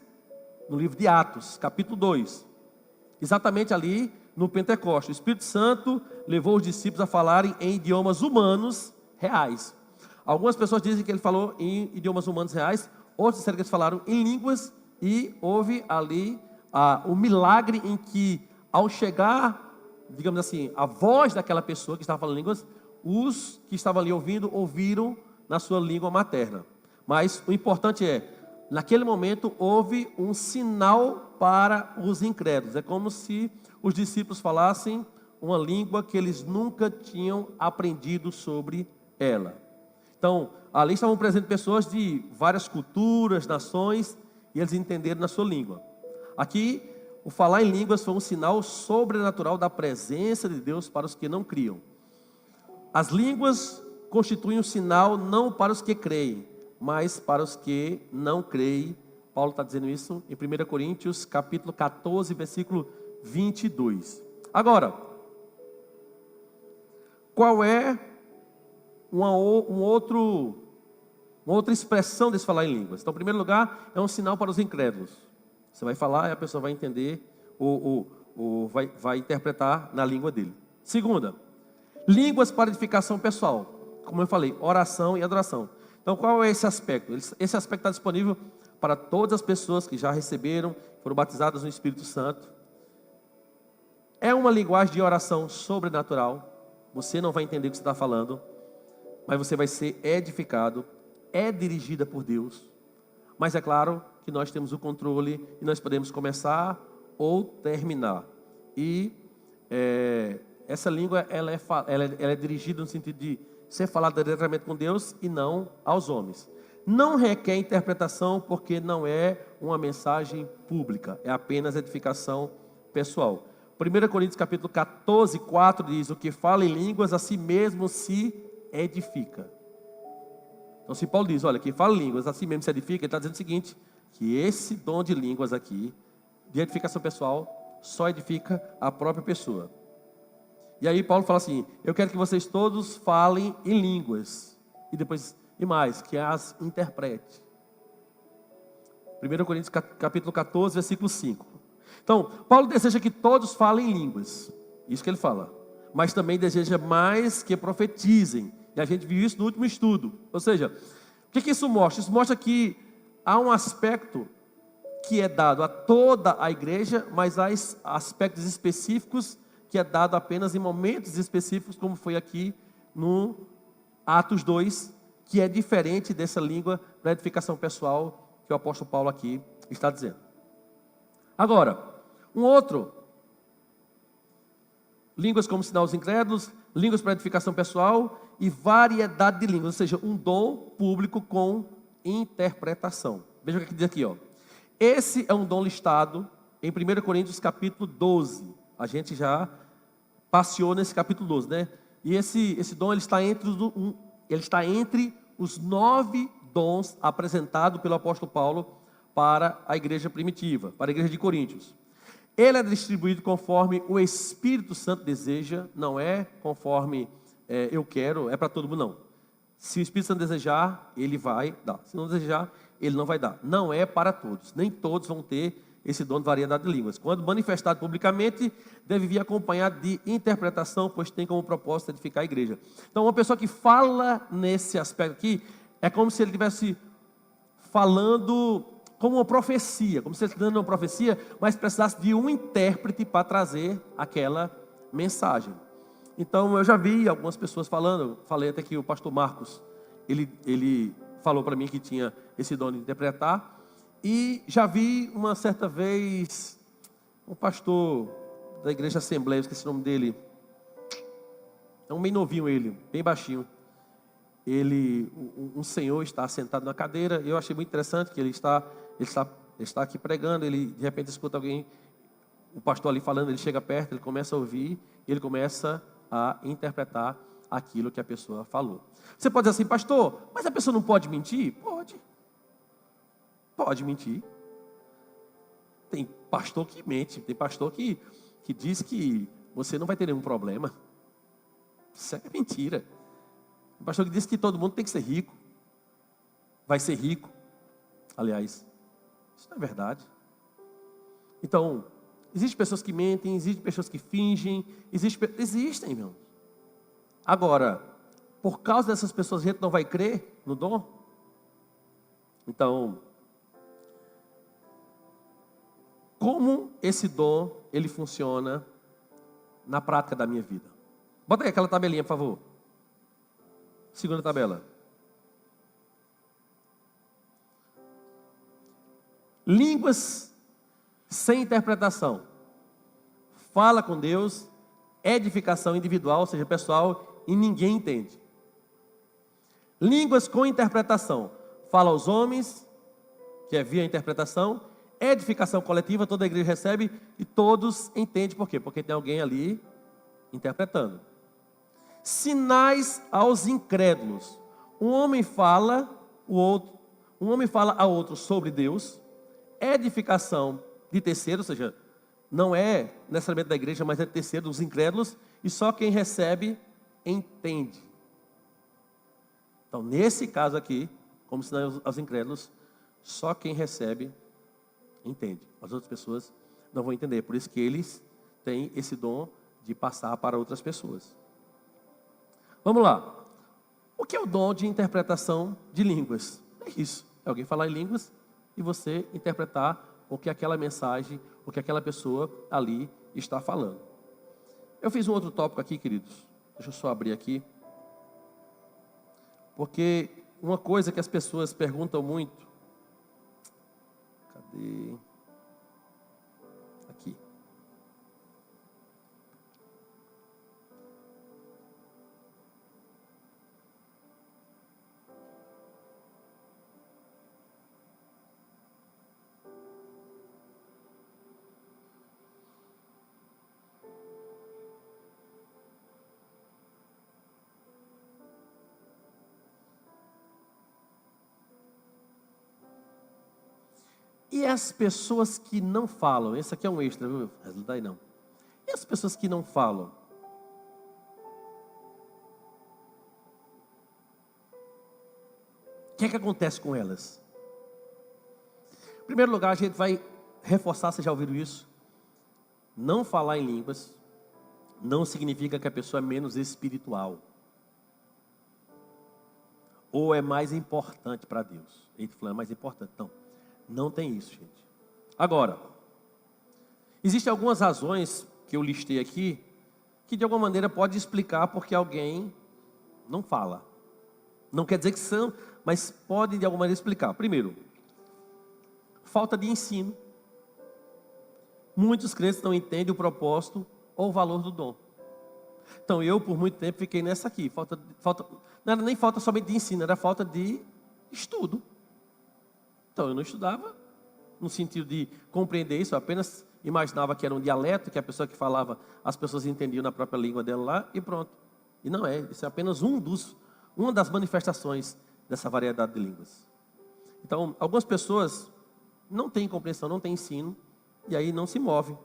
No livro de Atos, capítulo 2. Exatamente ali no Pentecostes. O Espírito Santo levou os discípulos a falarem em idiomas humanos reais. Algumas pessoas dizem que ele falou em idiomas humanos reais, outros disseram que eles falaram em línguas, e houve ali o milagre em que, ao chegar, digamos assim, a voz daquela pessoa que estava falando línguas, os que estavam ali ouvindo, ouviram na sua língua materna. Mas o importante é, naquele momento houve um sinal para os incrédulos. É como se os discípulos falassem uma língua que eles nunca tinham aprendido sobre ela. Então, ali estavam presentes pessoas de várias culturas, nações, e eles entenderam na sua língua. Aqui, o falar em línguas foi um sinal sobrenatural da presença de Deus para os que não criam. As línguas constituem um sinal não para os que creem, mas para os que não creem. Paulo está dizendo isso em 1 Coríntios, capítulo 14, versículo 22. Agora, qual é uma outra expressão desse falar em línguas? Então, em primeiro lugar, é um sinal para os incrédulos. Você vai falar e a pessoa vai entender, ou vai interpretar na língua dele. Segunda, línguas para edificação pessoal. Como eu falei, oração e adoração. Então, qual é esse aspecto? Esse aspecto está disponível para todas as pessoas que já receberam, foram batizadas no Espírito Santo. É uma linguagem de oração sobrenatural. Você não vai entender o que você está falando, mas você vai ser edificado. É dirigida por Deus. Mas é claro que nós temos o controle e nós podemos começar ou terminar. E essa língua ela é dirigida no sentido de ser falada diretamente com Deus e não aos homens. Não requer interpretação porque não é uma mensagem pública, é apenas edificação pessoal. 1 Coríntios capítulo 14, 4 diz: o que fala em línguas a si mesmo se edifica. Então, se Paulo diz, olha, que fala em línguas a si mesmo se edifica, ele está dizendo o seguinte, que esse dom de línguas aqui, de edificação pessoal, só edifica a própria pessoa. E aí Paulo fala assim, eu quero que vocês todos falem em línguas, e mais, que as interprete. 1 Coríntios capítulo 14, versículo 5. Então, Paulo deseja que todos falem em línguas, isso que ele fala, mas também deseja mais que profetizem, e a gente viu isso no último estudo. Ou seja, o que isso mostra? Isso mostra que há um aspecto que é dado a toda a igreja, mas há aspectos específicos que é dado apenas em momentos específicos, como foi aqui no Atos 2, que é diferente dessa língua da edificação pessoal que o apóstolo Paulo aqui está dizendo. Agora, um outro, línguas como sinal aos incrédulos, línguas para edificação pessoal e variedade de línguas, ou seja, um dom público com interpretação. Veja o que diz aqui, ó. Esse é um dom listado em 1 Coríntios capítulo 12. A gente já passeou nesse capítulo 12, né? E esse dom ele está entre os 9 dons apresentados pelo apóstolo Paulo para a igreja primitiva, para a igreja de Coríntios. Ele é distribuído conforme o Espírito Santo deseja, não é conforme eu quero, é para todo mundo, não. Se o Espírito Santo desejar, ele vai dar. Se não desejar, ele não vai dar. Não é para todos. Nem todos vão ter esse dom de variedade de línguas. Quando manifestado publicamente, deve vir acompanhado de interpretação, pois tem como propósito edificar a igreja. Então, uma pessoa que fala nesse aspecto aqui, é como se ele estivesse falando como uma profecia, como se ele estivesse dando uma profecia, mas precisasse de um intérprete para trazer aquela mensagem. Então, eu já vi algumas pessoas falando, falei até que o pastor Marcos, ele falou para mim que tinha esse dom de interpretar, e já vi uma certa vez um pastor da igreja Assembleia, esqueci o nome dele, é um bem novinho ele, bem baixinho. Um senhor está sentado na cadeira, e eu achei muito interessante que ele está aqui pregando, ele de repente escuta alguém, o pastor ali falando, ele chega perto, ele começa a ouvir, e ele começa a interpretar aquilo que a pessoa falou. Você pode dizer assim, pastor, mas a pessoa não pode mentir? Pode mentir. Tem pastor que mente, tem pastor que diz que você não vai ter nenhum problema. Isso é mentira. Tem pastor que diz que todo mundo tem que ser rico. Vai ser rico. Aliás, isso não é verdade. Então, existem pessoas que mentem, existem pessoas que fingem, existem, irmãos. Agora, por causa dessas pessoas, a gente não vai crer no dom? Então, como esse dom, ele funciona na prática da minha vida? Bota aí aquela tabelinha, por favor. Segunda tabela. Línguas sem interpretação. Fala com Deus, edificação individual, ou seja, pessoal, e ninguém entende. Línguas com interpretação. Fala aos homens, que é via interpretação. Edificação coletiva, toda a igreja recebe e todos entendem. Por quê? Porque tem alguém ali interpretando. Sinais aos incrédulos. Um homem fala a outro sobre Deus. Edificação de terceiro, ou seja, não é necessariamente da igreja, mas é de terceiro, dos incrédulos, e só quem recebe entende. Então, nesse caso aqui, como sinais aos incrédulos, só quem recebe entende. As outras pessoas não vão entender. Por isso que eles têm esse dom de passar para outras pessoas. Vamos lá. O que é o dom de interpretação de línguas? É isso. É alguém falar em línguas e você interpretar o que aquela mensagem, o que aquela pessoa ali está falando. Eu fiz um outro tópico aqui, queridos. Deixa eu só abrir aqui. Porque uma coisa que as pessoas perguntam muito. Cadê? Aqui. E as pessoas que não falam, esse aqui é um extra, viu? Não dá aí não. E as pessoas que não falam? O que é que acontece com elas? Em primeiro lugar, a gente vai reforçar, vocês já ouviram isso? Não falar em línguas não significa que a pessoa é menos espiritual. Ou é mais importante para Deus. Ele falou, é mais importante. Não tem isso, gente. Agora, existem algumas razões que eu listei aqui, que de alguma maneira pode explicar porque alguém não fala. Não quer dizer que são, mas pode de alguma maneira explicar. Primeiro, falta de ensino. Muitos crentes não entendem o propósito ou o valor do dom. Então eu, por muito tempo, fiquei nessa aqui. Não era nem falta somente de ensino, era falta de estudo. Então eu não estudava, no sentido de compreender isso, eu apenas imaginava que era um dialeto, que a pessoa que falava, as pessoas entendiam na própria língua dela lá, e pronto. E não é, isso é apenas uma das manifestações dessa variedade de línguas. Então, algumas pessoas não têm compreensão, não têm ensino, e aí não se movem.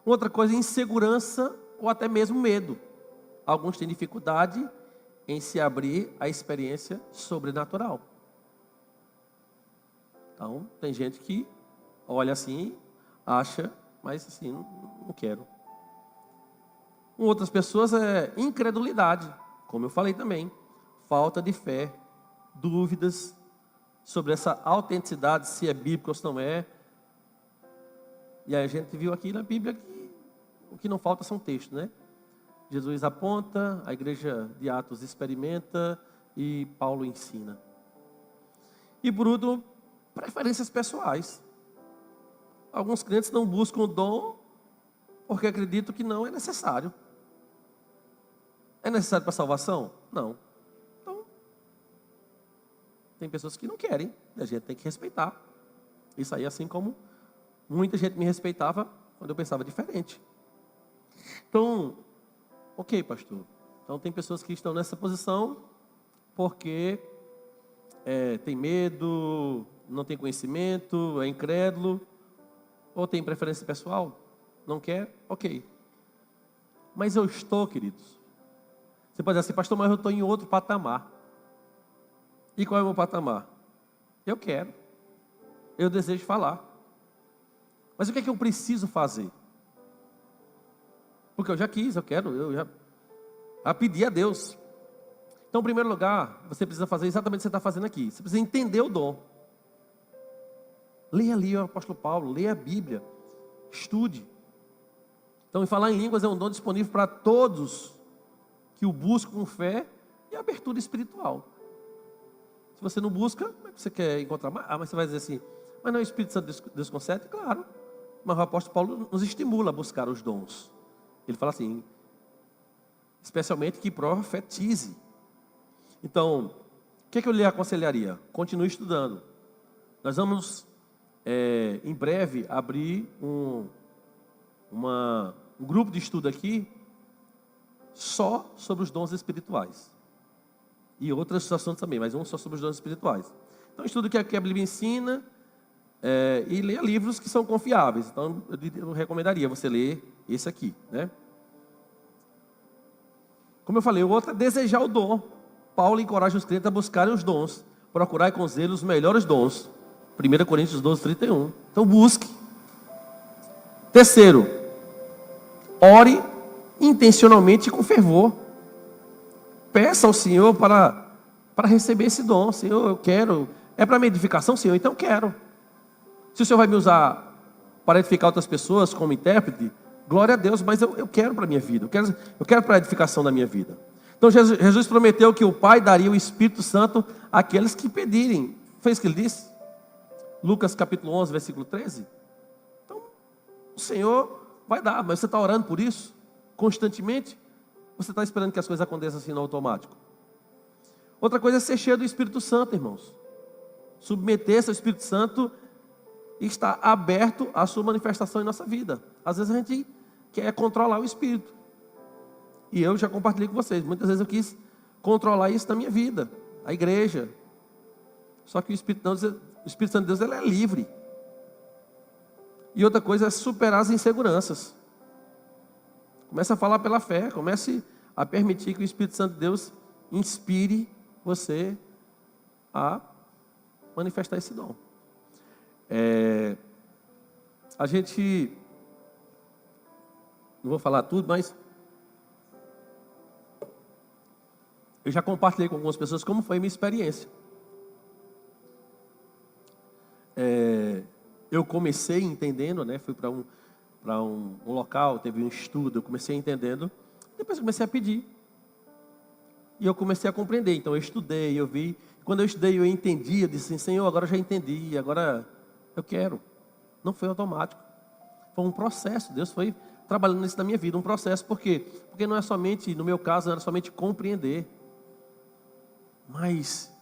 Outra coisa é insegurança ou até mesmo medo. Alguns têm dificuldade em se abrir à experiência sobrenatural. Então, tem gente que olha assim, acha, mas assim, não quero. Com outras pessoas é incredulidade, como eu falei também. Falta de fé, dúvidas sobre essa autenticidade, se é bíblico ou se não é. E aí a gente viu aqui na Bíblia que o que não falta são textos, né? Jesus aponta, a igreja de Atos experimenta e Paulo ensina. E por último, preferências pessoais. Alguns crentes não buscam o dom porque acreditam que não é necessário. É necessário para a salvação? Não. Então, tem pessoas que não querem, e a gente tem que respeitar. Isso aí, assim como muita gente me respeitava quando eu pensava diferente. Então, ok, pastor. Então, tem pessoas que estão nessa posição porque tem medo, não tem conhecimento, é incrédulo, ou tem preferência pessoal, não quer, ok. Mas eu estou, queridos. Você pode dizer assim, pastor, mas eu estou em outro patamar. E qual é o meu patamar? Eu quero. Eu desejo falar. Mas o que é que eu preciso fazer? Porque eu já quis, eu já pedi a Deus. Então, em primeiro lugar, você precisa fazer exatamente o que você está fazendo aqui. Você precisa entender o dom. Leia ali o apóstolo Paulo, leia a Bíblia, estude. Então, em falar em línguas é um dom disponível para todos que o buscam com fé e abertura espiritual. Se você não busca, como é que você quer encontrar? Mas você vai dizer assim, mas não é o Espírito Santo Deus concede? Claro, mas o apóstolo Paulo nos estimula a buscar os dons. Ele fala assim, especialmente que profetize. Então, o que eu lhe aconselharia? Continue estudando. Nós vamos, em breve, abrir um grupo de estudo aqui só sobre os dons espirituais. E outras assuntos também, mas um só sobre os dons espirituais. Então, estude o que a Bíblia ensina e leia livros que são confiáveis. Então, eu recomendaria você ler esse aqui, né? Como eu falei, o outro é desejar o dom. Paulo encoraja os crentes a buscarem os dons. Procurar com zelo os melhores dons. 1 Coríntios 12, 31. Então busque. Terceiro, ore intencionalmente e com fervor. Peça ao Senhor para receber esse dom. Senhor, eu quero. É para minha edificação, Senhor? Então quero. Se o Senhor vai me usar para edificar outras pessoas como intérprete, glória a Deus, mas eu quero para a minha vida. Eu quero para a edificação da minha vida. Então Jesus prometeu que o Pai daria o Espírito Santo àqueles que pedirem. Foi isso que ele disse? Lucas capítulo 11, versículo 13. Então, o Senhor vai dar, mas você está orando por isso? Constantemente? Você está esperando que as coisas aconteçam assim no automático? Outra coisa é ser cheio do Espírito Santo, irmãos. Submeter-se ao Espírito Santo e estar aberto à sua manifestação em nossa vida. Às vezes a gente quer controlar o Espírito. E eu já compartilhei com vocês. Muitas vezes eu quis controlar isso na minha vida. A igreja. Só que o Espírito Santo de Deus ele é livre. E outra coisa é superar as inseguranças. Comece a falar pela fé. Comece a permitir que o Espírito Santo de Deus inspire você a manifestar esse dom. A gente... Não vou falar tudo, mas... Eu já compartilhei com algumas pessoas como foi a minha experiência. Eu comecei entendendo, né? Fui para um local, teve um estudo, eu comecei entendendo. Depois eu comecei a pedir. E eu comecei a compreender. Então eu estudei, eu vi. Quando eu estudei, eu entendi. Eu disse assim, Senhor, agora eu já entendi. Agora eu quero. Não foi automático. Foi um processo. Deus foi trabalhando nisso na minha vida. Um processo. Por quê? Porque não é somente, no meu caso, não era somente compreender. Mas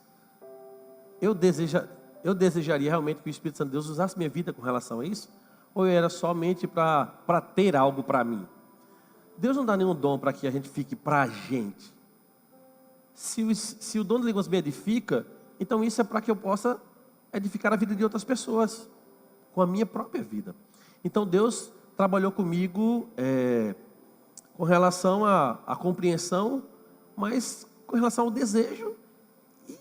eu desejaria realmente que o Espírito Santo de Deus usasse minha vida com relação a isso? Ou era somente para ter algo para mim? Deus não dá nenhum dom para que a gente fique para a gente. Se o dom de línguas me edifica, então isso é para que eu possa edificar a vida de outras pessoas, com a minha própria vida. Então Deus trabalhou comigo com relação à compreensão, mas com relação ao desejo e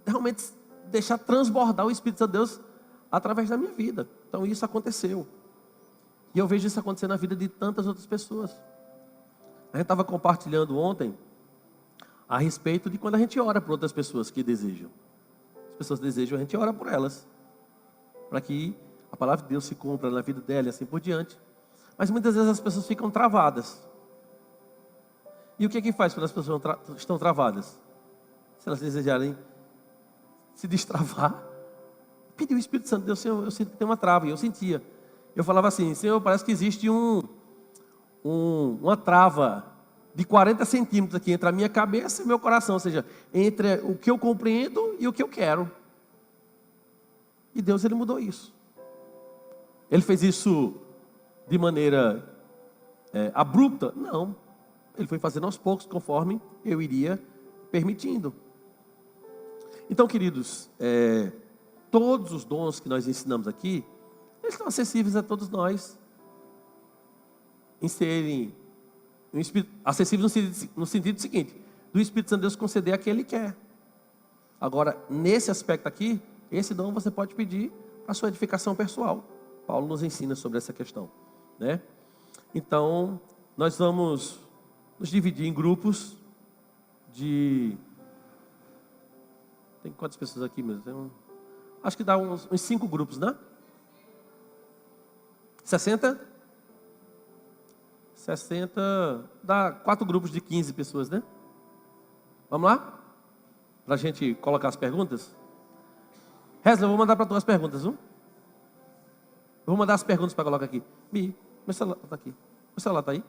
realmente deixar transbordar o Espírito Santo de Deus através da minha vida. Então isso aconteceu. E eu vejo isso acontecer na vida de tantas outras pessoas. A gente estava compartilhando ontem a respeito de quando a gente ora por outras pessoas que desejam. As pessoas desejam, a gente ora por elas, para que a palavra de Deus se cumpra na vida dela e assim por diante. Mas muitas vezes as pessoas ficam travadas. E o que é que faz quando as pessoas estão travadas? Se elas desejarem se destravar, pedir o Espírito Santo de Deus, Senhor, eu sinto que tem uma trava. E eu sentia. Eu falava assim, Senhor, parece que existe uma trava de 40 centímetros aqui entre a minha cabeça e o meu coração. Ou seja, entre o que eu compreendo e o que eu quero. E Deus, Ele mudou isso. Ele fez isso de maneira abrupta? Não. Ele foi fazendo aos poucos, conforme eu iria permitindo. Então, queridos, todos os dons que nós ensinamos aqui, eles estão acessíveis a todos nós. Em serem acessíveis no sentido seguinte, do Espírito Santo de Deus conceder a quem Ele quer. Agora, nesse aspecto aqui, esse dom você pode pedir para a sua edificação pessoal. Paulo nos ensina sobre essa questão, né? Então, nós vamos nos dividir em grupos de... Tem quantas pessoas aqui mesmo? Acho que dá uns 5 grupos, né? 60? 60, dá 4 grupos de 15 pessoas, né? Vamos lá? Para a gente colocar as perguntas? Resla, eu vou mandar para tu as perguntas, viu? Eu vou mandar as perguntas para colocar aqui. Mi, meu celular está aqui. Meu celular está aí?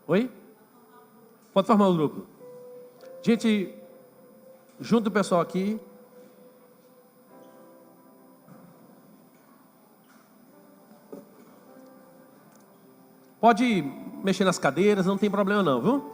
Oi? Pode formar o grupo. Gente, junta o pessoal aqui. Pode mexer nas cadeiras, não tem problema não, viu?